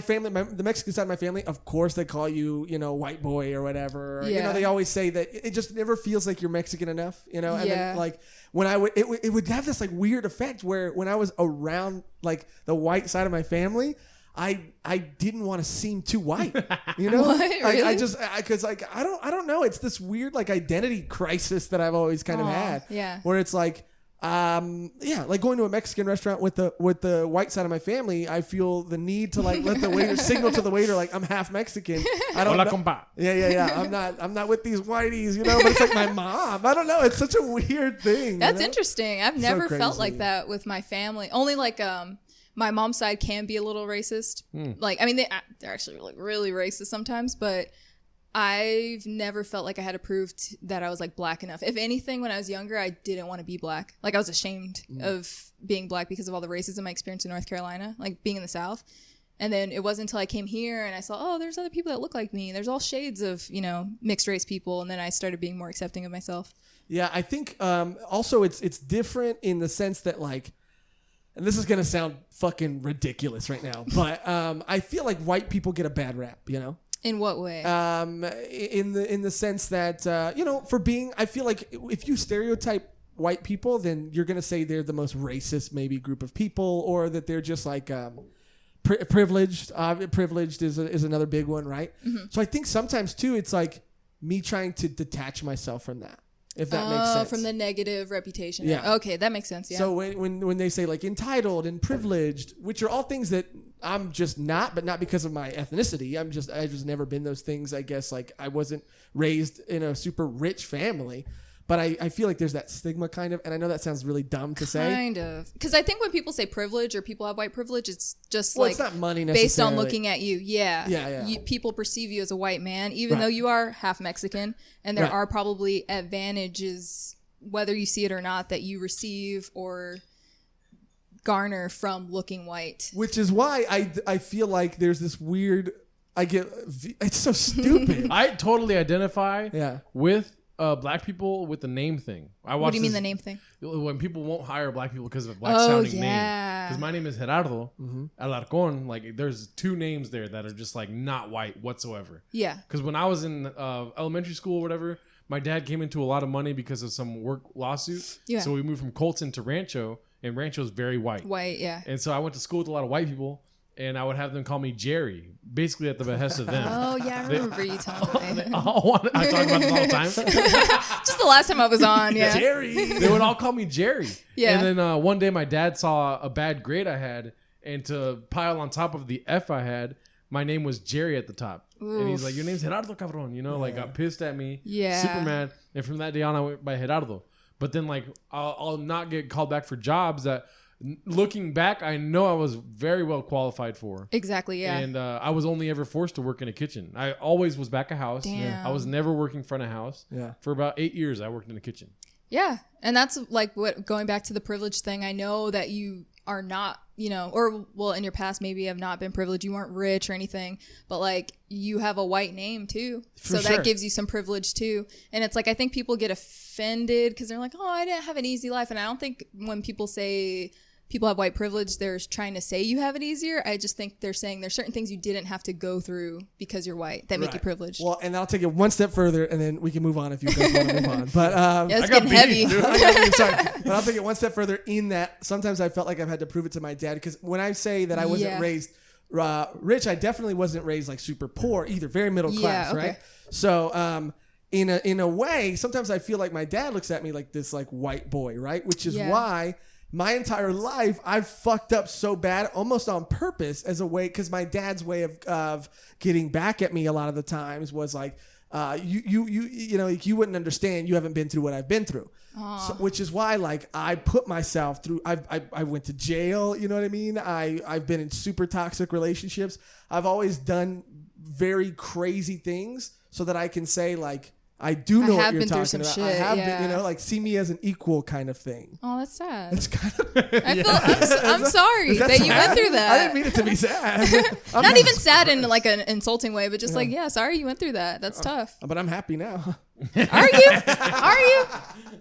family, the Mexican side of my family, of course they call you, white boy or whatever. Yeah. You know, they always say that it just never feels like you're Mexican enough, and then like when I would, it would have this like weird effect where when I was around like the white side of my family, I didn't want to seem too white, What? Really? I just because like I don't know. It's this weird like identity crisis that I've always kind of had. Yeah. Where it's like like going to a Mexican restaurant with the white side of my family, I feel the need to like let the waiter signal to the waiter like I'm half Mexican. I don't Hola, compa. Yeah. I'm not with these whiteys, but it's like my mom. I don't know. It's such a weird thing. That's interesting. I've never felt like that with my family. Only like my mom's side can be a little racist. Like, I mean, they're actually like really racist sometimes, but I've never felt like I had to prove that I was like Black enough. If anything, when I was younger, I didn't want to be Black. Like I was ashamed of being Black because of all the racism I experienced in North Carolina, like being in the South. And then it wasn't until I came here and I saw, oh, there's other people that look like me. There's all shades of, mixed race people. And then I started being more accepting of myself. Yeah, I think also it's different in the sense that like, and this is going to sound fucking ridiculous right now, but I feel like white people get a bad rap, In what way? In the sense that, for being, I feel like if you stereotype white people, then you're going to say they're the most racist maybe group of people, or that they're just like privileged. Privileged is another big one, right? Mm-hmm. So I think sometimes too, it's like me trying to detach myself from that. If that makes sense. From the negative reputation. Yeah. Okay, that makes sense. Yeah. So when they say like entitled and privileged, which are all things that I'm just not, but not because of my ethnicity. I've just never been those things. I guess like I wasn't raised in a super rich family, but I feel like there's that stigma kind of, and I know that sounds really dumb to say. Kind of. Because I think when people say privilege or people have white privilege, it's just it's not money necessarily. Based on looking at you. Yeah. Yeah. People perceive you as a white man, even though you are half Mexican, and there are probably advantages, whether you see it or not, that you receive or garner from looking white. Which is why I feel like there's this weird, it's so stupid. I totally identify with Black people with the name thing. What do you mean the name thing? When people won't hire Black people because of a Black sounding name. Because my name is Joshrardo Alarcón. Like there's two names there that are just like not white whatsoever. Yeah. Because when I was in elementary school or whatever, my dad came into a lot of money because of some work lawsuit. Yeah. So we moved from Colton to Rancho, and Rancho is very white. White, yeah. And so I went to school with a lot of white people, and I would have them call me Jerry, basically at the behest of them. Oh, yeah, I remember you telling me. I talk about this all the time. Just the last time I was on, yeah. Jerry. They would all call me Jerry. Yeah. And then one day my dad saw a bad grade I had, and to pile on top of the F I had, my name was Jerry at the top. Oof. And he's like, your name's Joshrardo, cabrón. Like got pissed at me. Yeah. Super mad. And from that day on, I went by Joshrardo. But then like I'll not get called back for jobs that, looking back, I know I was very well qualified for. Exactly, yeah. And I was only ever forced to work in a kitchen. I always was back of house. Damn. I was never working front of house. Yeah. For about 8 years, I worked in the kitchen. Yeah. And that's like what, going back to the privilege thing, I know that you are not, or well, in your past, maybe have not been privileged. You weren't rich or anything, but like you have a white name too. So that gives you some privilege too. And it's like, I think people get offended because they're like, oh, I didn't have an easy life. And I don't think when people say people have white privilege, they're trying to say you have it easier. I just think they're saying there's certain things you didn't have to go through because you're white that make you privileged. Well, and I'll take it one step further, and then we can move on if you guys want to move on. But it's getting heavy. Sorry, but I'll take it one step further in that sometimes I felt like I've had to prove it to my dad, because when I say that I wasn't raised rich, I definitely wasn't raised like super poor either, very middle class, right? So in a way, sometimes I feel like my dad looks at me like this like white boy, right? Which is why my entire life I've fucked up so bad, almost on purpose, as a way, because my dad's way of getting back at me a lot of the times was like, you wouldn't understand. You haven't been through what I've been through. So, which is why like I put myself through. I went to jail. You know what I mean? I've been in super toxic relationships. I've always done very crazy things so that I can say like, I do know what you're talking about. I have been, like, see me as an equal kind of thing. Oh, that's sad. It's kind of. I'm sorry that you went through that. I didn't mean it to be sad. Not even sad in like an insulting way, but just like, sorry you went through that. That's tough. But I'm happy now. Are you? Are you?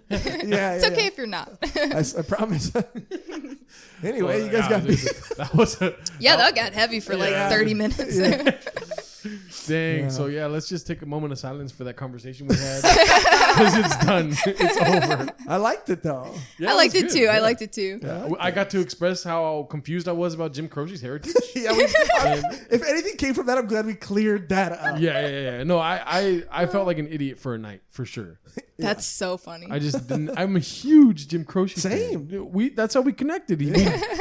It's okay if you're not. I promise. Anyway, you guys got me. That was that got heavy for like 30 minutes. Dang. So let's just take a moment of silence for that conversation we had, because it's done. It's over. I liked it though. I liked it too. I liked it too. I got to express how confused I was about Jim Croce's heritage. If anything came from that, I'm glad we cleared that up. Yeah. No, I felt like an idiot for a night for sure. That's so funny. I just didn't. I'm a huge Jim Croce fan. That's how we connected. We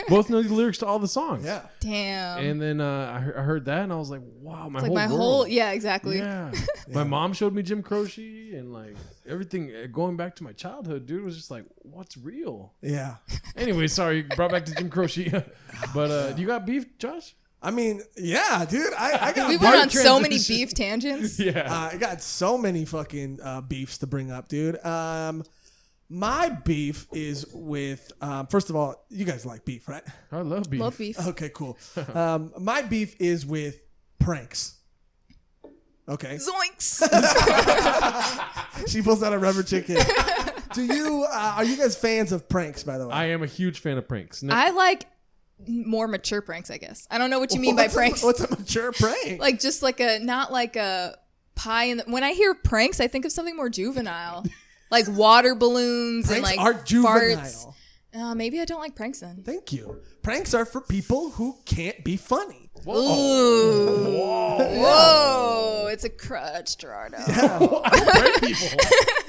both know the lyrics to all the songs. Yeah. Damn. And then I heard that and I was like, wow, my whole exactly. Yeah. My mom showed me Jim Croce, and like everything going back to my childhood, dude, was just like, what's real? Yeah. Anyway, sorry, brought back to Jim Croce. But you got beef, Josh? I mean, yeah, dude. I got. We went on so many beef tangents. I got so many fucking beefs to bring up, dude. My beef is with. First of all, you guys like beef, right? I love beef. Love beef. Okay, cool. My beef is with pranks. Okay. Zoinks. She pulls out a rubber chicken. Are you guys fans of pranks, by the way? I am a huge fan of pranks. I like more mature pranks, I guess. I don't know what you mean by pranks. What's a mature prank? Like just like not like a pie in the, when I hear pranks, I think of something more juvenile. Like water balloons pranks and like are juvenile. farts. Maybe I don't like pranks then. Thank you. Pranks are for people who can't be funny. Whoa. Ooh. Whoa. It's a crutch, Joshrardo.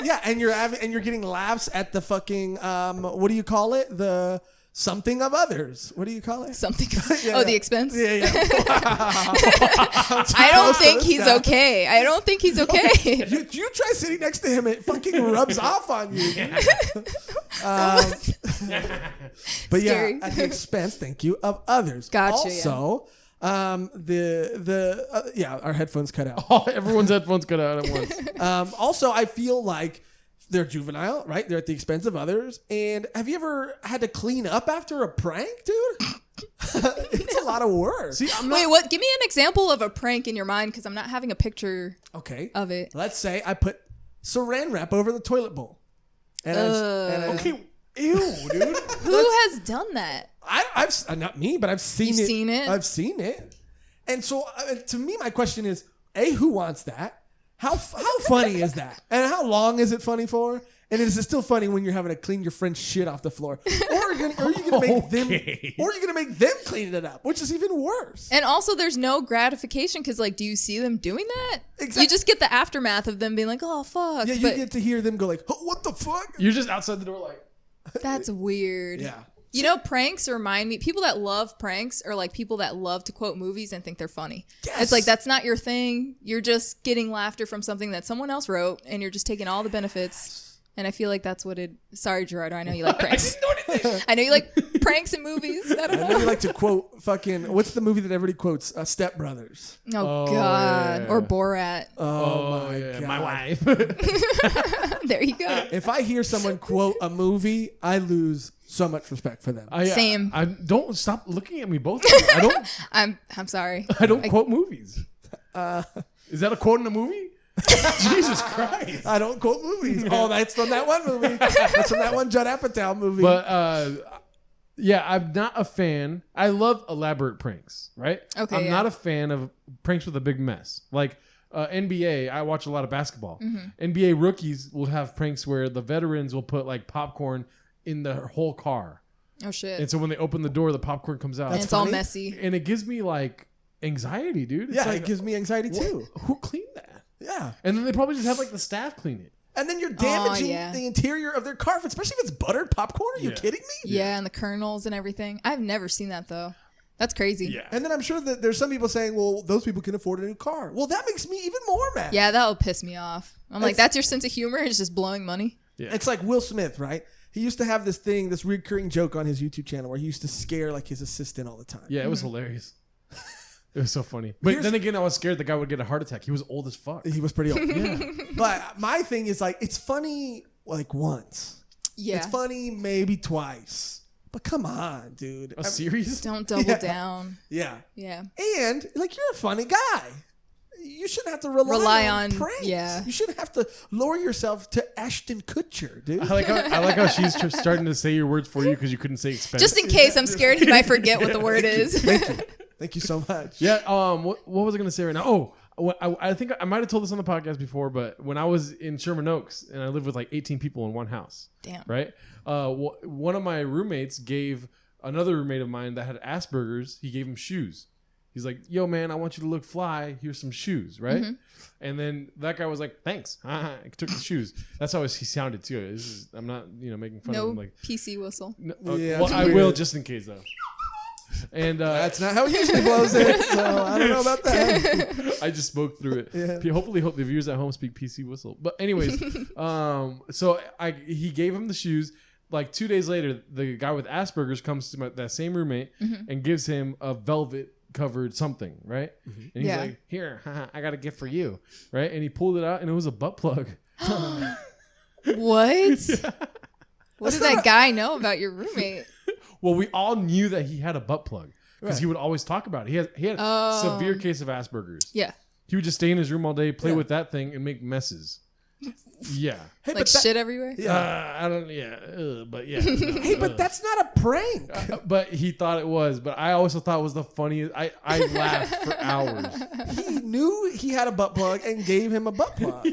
Yeah, and you're getting laughs at the fucking what do you call it? The something of others. What do you call it? Something. The expense? Yeah. I don't think he's okay. I don't think he's okay. You try sitting next to him, it fucking rubs off on you. But Scary. at the expense, thank you, of others. Gotcha. Also, our headphones cut out. Oh, everyone's headphones cut out at once. Also, I feel like they're juvenile, right? They're at the expense of others. And have you ever had to clean up after a prank, dude? It's a lot of work. See, wait, what? Give me an example of a prank in your mind, because I'm not having a picture of it. Let's say I put saran wrap over the toilet bowl. Okay, ew, dude. Who has done that? I've not me, but I've seen it. You've seen it? I've seen it. And so to me, my question is, who wants that? How funny is that? And how long is it funny for? And is it still funny when you're having to clean your friend's shit off the floor? Or are you gonna make them clean it up, which is even worse. And also there's no gratification, because like, do you see them doing that? Exactly. You just get the aftermath of them being like, oh fuck. Yeah, you get to hear them go like, oh, what the fuck? You're just outside the door like, that's weird. Yeah. You know, pranks remind me, people that love pranks are like people that love to quote movies and think they're funny. Yes. It's like, that's not your thing. You're just getting laughter from something that someone else wrote, and you're just taking all the benefits. And I feel like that's what it. Sorry, Gerardo. I know you like pranks. I didn't do anything. I know you like pranks and movies. I don't I know. know you like to quote fucking. What's the movie that everybody quotes? Step Brothers. Oh, Oh, God. yeah. Or Borat. Oh, my yeah, god. my wife. There you go. If I hear someone quote a movie, I lose so much respect for them. Same. I don't stop looking at me both. Of you. I'm sorry. I don't quote movies. Is that a quote in a movie? Jesus Christ. I don't quote movies. Oh, that's from that one movie. That's from that one Judd Apatow movie. But yeah, I'm not a fan. I love elaborate pranks, right? Okay, I'm yeah. not a fan of pranks with a big mess. Like NBA, I watch a lot of basketball. NBA rookies will have pranks where the veterans will put like popcorn in their whole car. Oh, shit. And so when they open the door, the popcorn comes out. And it's all funny. messy. And it gives me like anxiety, dude. It's yeah, like, it gives me anxiety too. who cleaned that? Yeah. And then they probably just have like the staff clean it. And then you're damaging yeah. the interior of their car, especially if it's buttered popcorn. Are you Yeah. kidding me? Yeah, and the kernels and everything. I've never seen that, though. That's crazy. Yeah. And then I'm sure that there's some people saying, well, those people can afford a new car. Well, that makes me even more mad. Yeah, that'll piss me off. I'm like, It's- that's your sense of humor? It's just blowing money? Yeah. It's like Will Smith, right? He used to have this thing, this recurring joke on his YouTube channel where he used to scare like his assistant all the time. Yeah, it was hilarious. It was so funny. But then again, I was scared the guy would get a heart attack. He was old as fuck. He was pretty old. But my thing is like, it's funny like once. Yeah. It's funny maybe twice. But come on, dude. A series? Don't double Yeah. down. Yeah. Yeah. And like you're a funny guy. You shouldn't have to rely on pranks. yeah. You shouldn't have to lower yourself to Ashton Kutcher, dude. I like how she's starting to say your words for you because you couldn't say expense. Just in case, I'm scared he might forget what the word is. Thank you. Thank you so much. Yeah. What was I gonna say right now? Oh, I think I might have told this on the podcast before, but when I was in Sherman Oaks and I lived with like 18 people in one house. Damn. Right. One of my roommates gave another roommate of mine that had Asperger's. He gave him shoes. He's like, "Yo, man, I want you to look fly. Here's some shoes, right?" And then that guy was like, "Thanks." I took the shoes. That's how he sounded too. I'm not, making fun of No him. Like, PC whistle. no, Yeah, well, it's I weird. will just in case though. And That's not how he usually blows it, so I don't know about that. I just spoke through it. Yeah. Hopefully, the viewers at home speak PC whistle. But anyways, so he gave him the shoes. Like 2 days later, the guy with Asperger's comes to that same roommate and gives him a velvet covered something, right? And he's Yeah. like, "Here, I got a gift for you," right? And he pulled it out, and it was a butt plug. What? What did that guy know about your roommate? Well, we all knew that he had a butt plug because he would always talk about it. He had a severe case of Asperger's. Yeah. He would just stay in his room all day, play with that thing, and make messes. Yeah. Hey, Like but that- shit everywhere? Yeah. I don't. Yeah. But yeah. no, Hey, but that's not a prank. but he thought it was. But I also thought it was the funniest. I laughed for hours. He knew he had a butt plug and gave him a butt plug.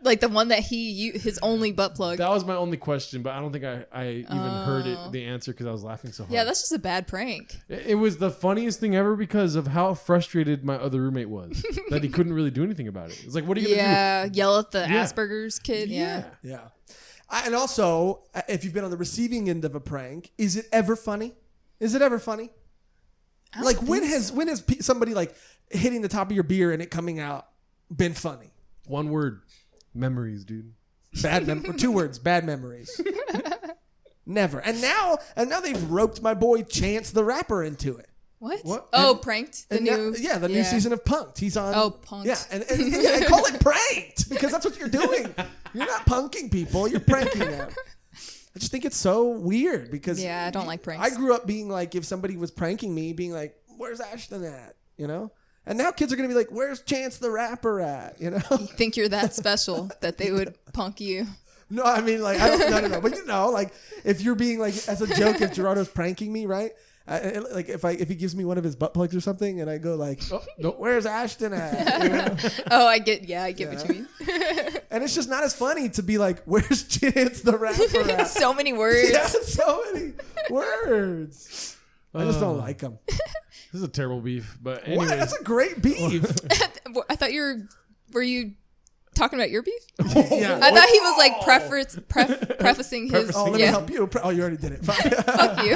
Like the one that his only butt plug. That was my only question, but I don't think I even heard the answer because I was laughing so hard. Yeah, that's just a bad prank. It was the funniest thing ever because of how frustrated my other roommate was that he couldn't really do anything about it. It's like, what are you gonna Yeah, yell at the Yeah. Asperger's kid. do? Yeah. Yeah. And also, if you've been on the receiving end of a prank, is it ever funny? Is it ever funny? I don't Like think when so. has somebody like hitting the top of your beer and it coming out been funny? One word, memories, dude. Two words, bad memories. Never. And now they've roped my boy Chance the Rapper into it. What? What? Oh, And- pranked? The And now- new the new season of Punked. He's on. Oh, Punked. Yeah, and call it pranked because that's what you're doing. You're not punking people. You're pranking them. I just think it's so weird because Yeah, I don't like pranks. I grew up being like, if somebody was pranking me, being like, "Where's Ashton at?" You know. And now kids are gonna be like, "Where's Chance the Rapper at?" You know. You think you're that special that they would punk you. No, I mean like I don't no. But like if you're being like as a joke, if Gerardo's pranking me, right? Like if he gives me one of his butt plugs or something, and I go like, "Oh, no, where's Ashton at?" You know? Oh, I get what you mean. And it's just not as funny to be like, "Where's Chance the Rapper at?" So many words. Yeah, so many words. I just don't like them. This is a terrible beef. But What? anyways, That's a great beef. I thought were you talking about your beef? Yeah. I thought he was like prefacing his. Oh, let me help you. Oh, you already did it. Fuck you.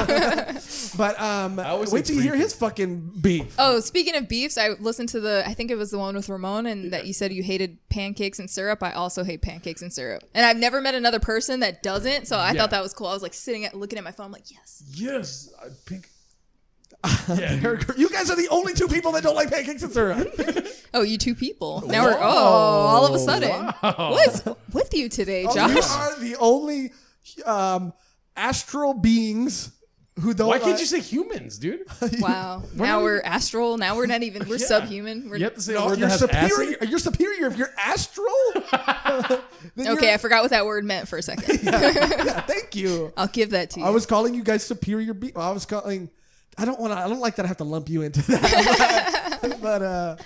But wait till you hear his fucking beef. Oh, speaking of beefs, I listened to I think it was the one with Ramon, and that you said you hated pancakes and syrup. I also hate pancakes and syrup, and I've never met another person that doesn't. So I thought that was cool. I was like looking at my phone, I'm like, yes. You guys are the only two people that don't like pancakes and syrup. Oh, you two people. Now we're all of a sudden. Wow. What's with you today, Josh? You are the only astral beings who don't. Why can't you say humans, dude? Wow. Now we're astral. Now we're not even. We're subhuman. You have to say a No, word you're that has superior. acid? You're superior if you're astral. Okay, I forgot what that word meant for a second. Yeah, thank you. I'll give that to you. I was calling you guys superior. I was calling. I don't like that I have to lump you into that.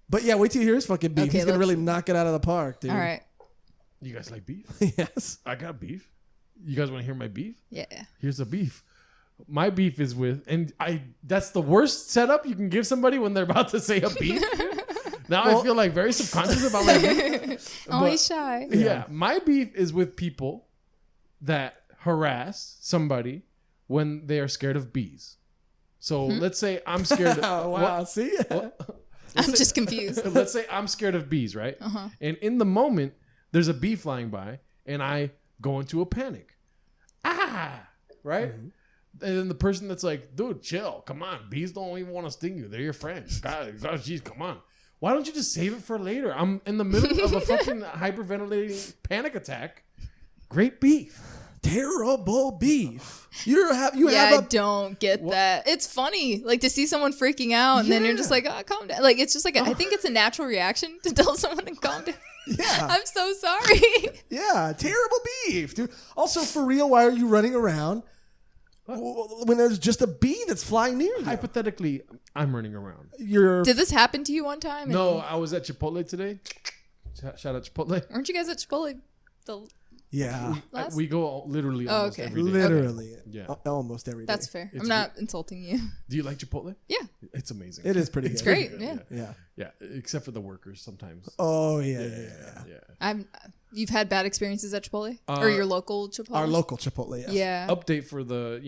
But yeah, wait till you hear his fucking beef. Okay, He's gonna really knock it out of the park, dude. All right. You guys like beef? Yes. I got beef. You guys want to hear my beef? Yeah. Here's the beef. My beef is with, and that's the worst setup you can give somebody when they're about to say a beef. Now I feel like very subconscious about my beef. Oh, he's shy. Yeah, my beef is with people that harass somebody when they are scared of bees. So let's say I'm scared. Oh, wow. See? I'm just confused. Let's say I'm scared of bees, right? And in the moment, there's a bee flying by, and I go into a panic. Right? And then the person that's like, dude, chill. Come on. Bees don't even want to sting you. They're your friends. God, jeez, come on. Why don't you just save it for later? I'm in the middle of a fucking hyperventilating panic attack. Great beef. Terrible beef. I I don't get that. It's funny, like to see someone freaking out, and then you're just like, oh, calm down. Like it's just like I think it's a natural reaction to tell someone to calm down. Yeah. I'm so sorry. Yeah, terrible beef, dude. Also, for real, why are you running around when there's just a bee that's flying near you? Hypothetically, I'm running around. Did this happen to you one time? No, I was at Chipotle today. Shout out Chipotle. Weren't you guys at Chipotle? Yeah. We go literally almost every day. Literally. Yeah. Almost every day. That's fair. I'm not insulting you. Do you like Chipotle? Yeah. It's amazing. It is pretty good. It's great. Yeah. Yeah, except for the workers sometimes. Oh, yeah. You've had bad experiences at Chipotle? Or your local Chipotle? Our local Chipotle, yes. Yeah. Update for the,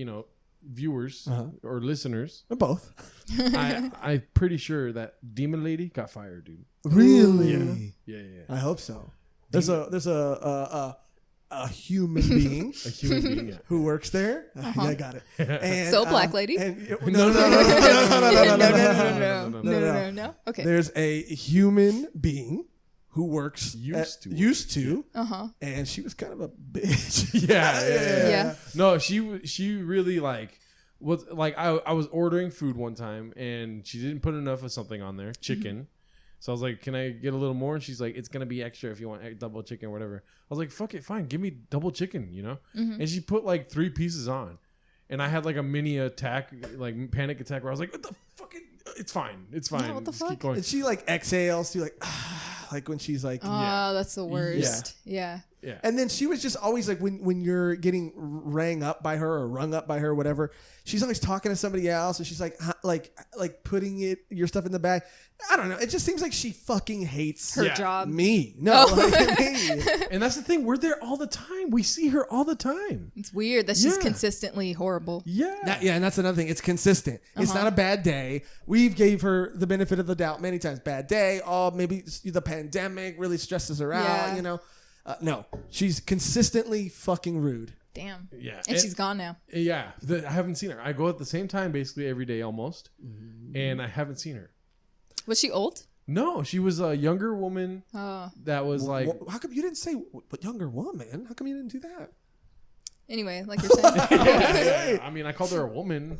viewers or listeners. Both. I'm pretty sure that Demon Lady got fired, dude. Really? Yeah. I hope so. There's a human being, who works there. Yeah, I got it. And, So black lady? No. No. Okay. There's a human being who works used to, and she was kind of a bitch. Yeah. No, she really was like I was ordering food one time and she didn't put enough of something on there, chicken. So I was like, can I get a little more? And she's like, it's going to be extra if you want double chicken or whatever. I was like, fuck it, fine. Give me double chicken, And she put like 3 pieces on. And I had like a mini attack, like panic attack where I was like, what the fucking, it's fine. It's fine. Yeah, what the Just fuck? And keep going. she like exhales. She like when she's like, Oh, that's the worst. Yeah. Yeah. And then she was just always like when you're getting rung up by her, whatever. She's always talking to somebody else, and she's like putting your stuff in the bag. I don't know. It just seems like she fucking hates Her job. me. No, me. And that's the thing. We're there all the time. We see her all the time. It's weird that she's consistently horrible. Yeah. And that's another thing. It's consistent. It's not a bad day. We've gave her the benefit of the doubt many times. Bad day. Oh, maybe the pandemic really stresses her out. No, she's consistently fucking rude. Damn. Yeah. And she's gone now. Yeah. I haven't seen her. I go at the same time basically every day almost. And I haven't seen her. Was she old? No, she was a younger woman that was like... How come you didn't say what younger woman? How come you didn't do that? Anyway, like you're saying. yeah. I mean, I called her a woman.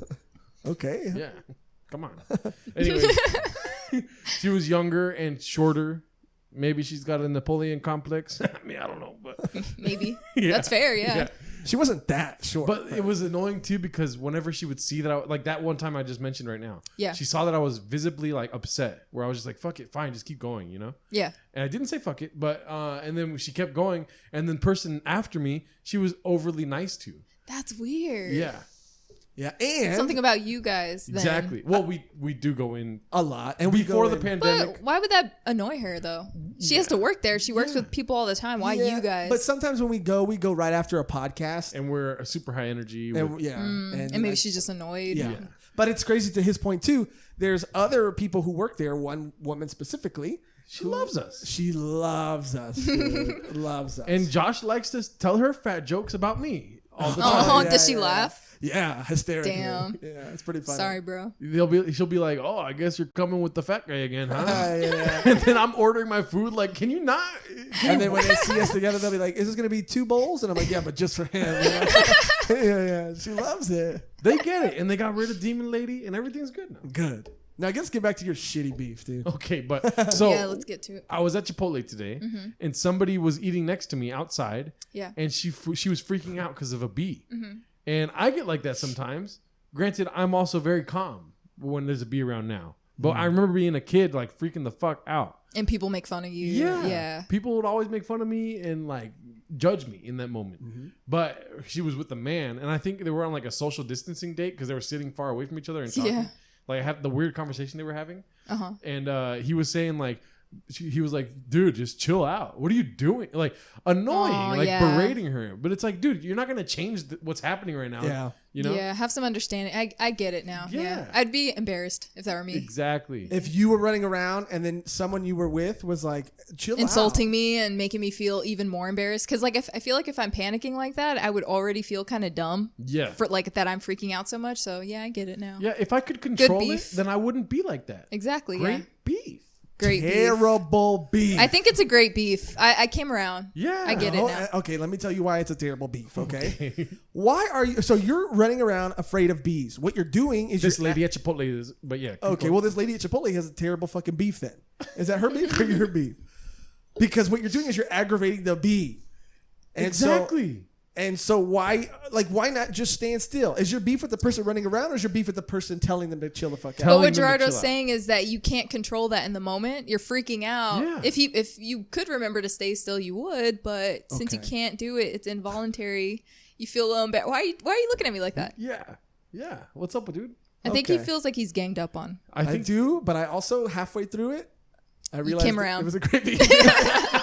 Okay. Yeah. Come on. Anyway, she was younger and shorter. Maybe she's got a Napoleon complex. I mean, I don't know, but maybe. That's fair, yeah. She wasn't that short. But it was annoying too because whenever she would see that, like that one time I just mentioned right now, she saw that I was visibly like upset, where I was just like, "Fuck it, fine, just keep going," Yeah. And I didn't say fuck it, but and then she kept going, and then person after me, she was overly nice to. That's weird. Yeah. Yeah, and Something about you guys. Then. Exactly. Well, we do go in a lot, and before the in. pandemic. But why would that annoy her though? She has to work there. She works with people all the time. Why Yeah, you guys? But sometimes when we go right after a podcast, And we're a super high energy. and with- and maybe she's just annoyed. yeah. But it's crazy to his point too. There's other people who work there. One woman specifically. she loves us. She loves us. Dude. Loves us. And Josh likes to tell her fat jokes about me all the time. Oh, Yeah, does she yeah. laugh? Yeah, hysterically. Damn. Yeah, it's pretty funny. Sorry, bro. She'll be like, "Oh, I guess you're coming with the fat guy again, huh?" Yeah. And then I'm ordering my food. Like, can you not? And then when they see us together, they'll be like, "Is this gonna be 2 bowls?" And I'm like, "Yeah, but just for him." You know? yeah. She loves it. They get it, and they got rid of Demon Lady, and everything's good now. Good. Now let's get back to your shitty beef, dude. Okay, but so Yeah, let's get to it. I was at Chipotle today, and somebody was eating next to me outside. Yeah. And she was freaking out because of a bee. And I get like that sometimes. Granted, I'm also very calm when there's a bee around now. But I remember being a kid, like freaking the fuck out. And people make fun of you. Yeah. Yeah. People would always make fun of me and like judge me in that moment. But she was with a man, and I think they were on like a social distancing date because they were sitting far away from each other and talking. Yeah. Like I had the weird conversation they were having. Uh-huh. And he was saying like, he was like, dude, just chill out. What are you doing? Like annoying, like berating her. But it's like, dude, you're not going to change what's happening right now. Yeah. You know? Yeah, have some understanding. I get it now. Yeah. I'd be embarrassed if that were me. Exactly. If you were running around and then someone you were with was like, chill Insulting out. me and making me feel even more embarrassed. Because like, if I feel like if I'm panicking like that, I would already feel kind of dumb. Yeah. For like that I'm freaking out so much. So yeah, I get it now. Yeah. If I could control it, beef. then I wouldn't be like that. Exactly. Great Yeah. beef. Great beef. Terrible beef. I think it's a great beef. I came around. Yeah. I get it now. Okay, let me tell you why it's a terrible beef, okay? Why are you... So you're running around afraid of bees. What you're doing is... This you're lady at Chipotle is, but yeah. keep Okay, going. well, this lady at Chipotle has a terrible fucking beef then. Is that her beef or your beef? Because what you're doing is you're aggravating the bee. And Exactly. So why not just stand still? Is your beef with the person running around or is your beef with the person telling them to chill the fuck out? But Telling what them to chill Gerardo's out. saying is that you can't control that in the moment. You're freaking out. Yeah. If you could remember to stay still, you would. But since you Okay. can't do it, it's involuntary. You feel a little embarrassed. Why are you looking at me like that? Yeah. Yeah. What's up, dude? I think he Okay. feels like he's ganged up on. I think do, but I also halfway through it, I realized came that around. it was a great beef. yeah.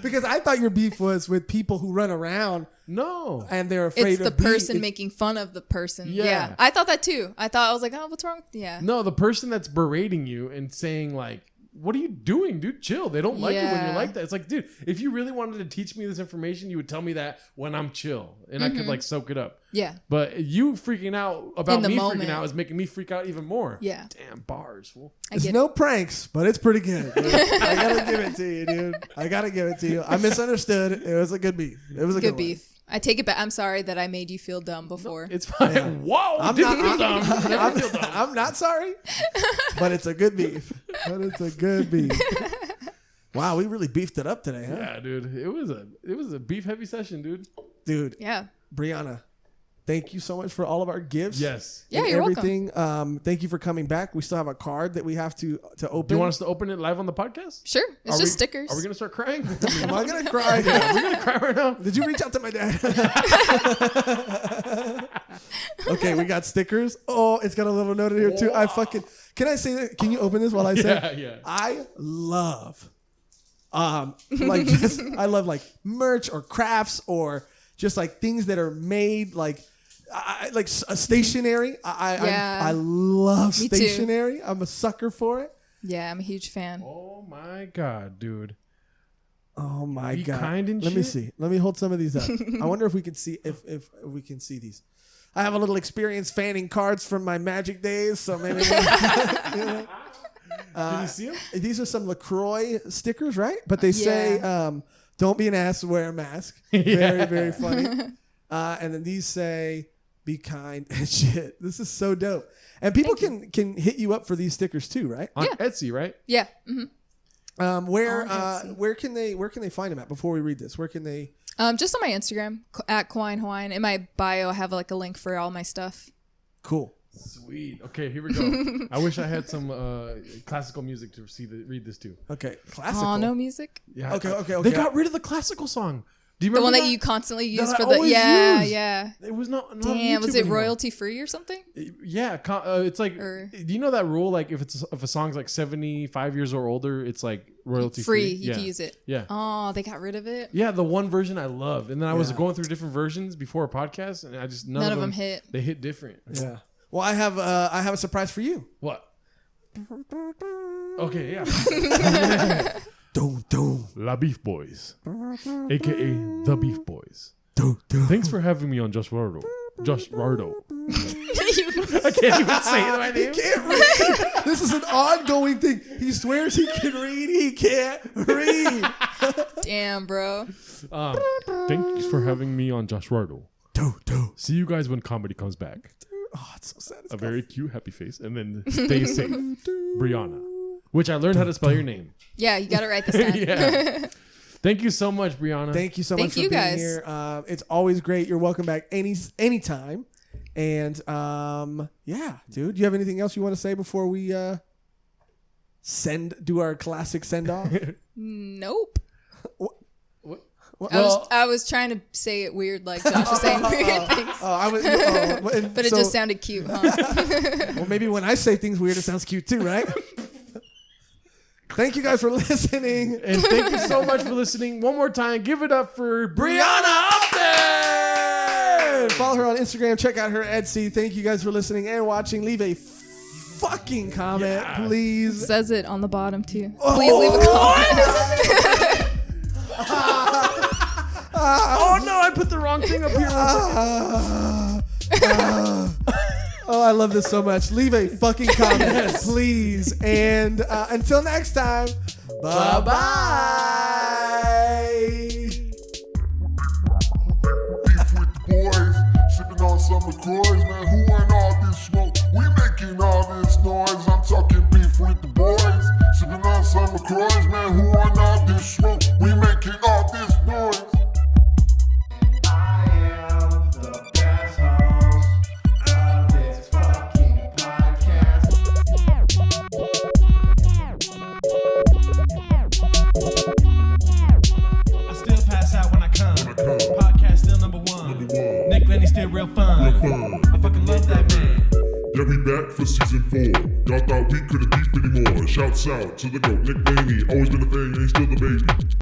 Because I thought your beef was with people who run around no. and they're afraid It's the of bees. person making fun of the person. Yeah. Yeah. I thought that too. I was like, oh, what's wrong? Yeah. No, the person that's berating you and saying like, what are you doing, dude? Chill. They don't like it when Yeah. you're like that. It's like, dude, if you really wanted to teach me this information, you would tell me that when I'm chill and I could like soak it up. Yeah. But you freaking out about In the me moment. freaking out is making me freak out even more. Yeah. Damn, bars, fool. I It's get no pranks, but it's pretty good. Dude. I gotta give it to you, dude. I gotta give it to you. I misunderstood. It was a good beef. It was a good good beef. I take it back. I'm sorry that I made you feel dumb before. It's fine. Yeah. Whoa, I'm didn't not- feel dumb. Never feel dumb. I'm not sorry, but it's a good beef. Wow, we really beefed it up today, huh? Yeah, dude. It was a beef heavy session, dude. Dude, Yeah. Breahna, thank you so much for all of our gifts. Yes. Yeah, and you're everything. Thank you for coming back. We still have a card that we have to open. Do you want us to open it live on the podcast? Sure. It's Are just we- stickers. Are we gonna start crying? Am I gonna cry? Yeah, we're gonna cry right now. Did you reach out to my dad? Okay, we got stickers. Oh, it's got a little note in here too. Can I say that? Can you open this while I say? Yeah, yeah. I love, I love like merch or crafts or just like things that are made like a stationery. Yeah. I love Me too. stationery. I'm a sucker for it. Yeah, I'm a huge fan. Oh my god, dude. Oh my Be god! kind and Let me shit. see. Let me hold some of these up. I wonder if we can see if we can see these. I have a little experience fanning cards from my Magic days, so maybe. Can you see them? These are some LaCroix stickers, right? But they say, "Don't be an ass, wear a mask." Very, very funny. And then these say, "Be kind and shit." This is so dope. And people can hit you up for these stickers too, right? On Yeah. Etsy, right? Yeah. Mm-hmm. Where On Etsy. where can they find them at? Before we read this, where can they? Just on my Instagram at Quine Hawine. In my bio, I have like a link for all my stuff. Cool. Sweet. Okay, here we go. I wish I had some classical music to read this too. Okay. Classical. Oh, no music. Yeah. Okay. They got rid of the classical song. Do you The one remember that you constantly use I for the always use. yeah. It was not on Damn, was YouTube it anymore. royalty free or something? Yeah, it's like. Or- Do you know that rule? Like if a song's like 75 years or older, it's like royalty Free, free. you can use it. Yeah. Oh, they got rid of it. Yeah, the one version I loved, and then I was Yeah. going through different versions before a podcast, and I just None of them hit. They hit different. Yeah. Well, I have a surprise for you. What? Okay, yeah. Dum dum La Beef Boys, aka the Beef Boys. dum dum. Thanks for having me on Joshrardo. Joshrardo. I can't even say my name. Can't read. This is an ongoing thing. He swears he can read. He can't read. Damn, bro. Thanks for having me on Joshrardo. Dum dum. See you guys when comedy comes back. Oh, it's so sad. A very cute, happy face, and then stay safe, Breahna. Which I learned how to spell your name. Yeah, you got it right this time. Yeah. Thank you so much, Breahna. Thank you so Thank much for you being guys. here. It's always great. You're welcome back anytime. And yeah, dude, do you have anything else you want to say before we do our classic send off? Nope. Well, I was trying to say it weird, like Josh was saying weird things, but it just sounded cute, huh? Well, maybe when I say things weird, it sounds cute too, right? Thank you guys for listening. And thank you so much for listening. One more time, give it up for Breahna Upton! Follow her on Instagram. Check out her Etsy. Thank you guys for listening and watching. Leave a fucking comment, Yeah. please. It says it on the bottom too. Please leave a comment. Oh no, I put the wrong thing up here. Oh, I love this so much. Leave a fucking comment, please. And until next time, bye-bye. Beef with the boys, sipping on some McCoys, man. Who want all this smoke? We making all this noise. I'm talking beef with the boys, sipping on some McCoys, man. Who want all this smoke? We making all this noise. I still pass out when I come. Podcast still number one. Nick Lenny still real fun. I fucking love that man. Yeah, we back for season 4. Y'all thought we couldn't beef anymore. Shouts out to the GOAT, Nick Laney. Always been a thing, ain't still the baby.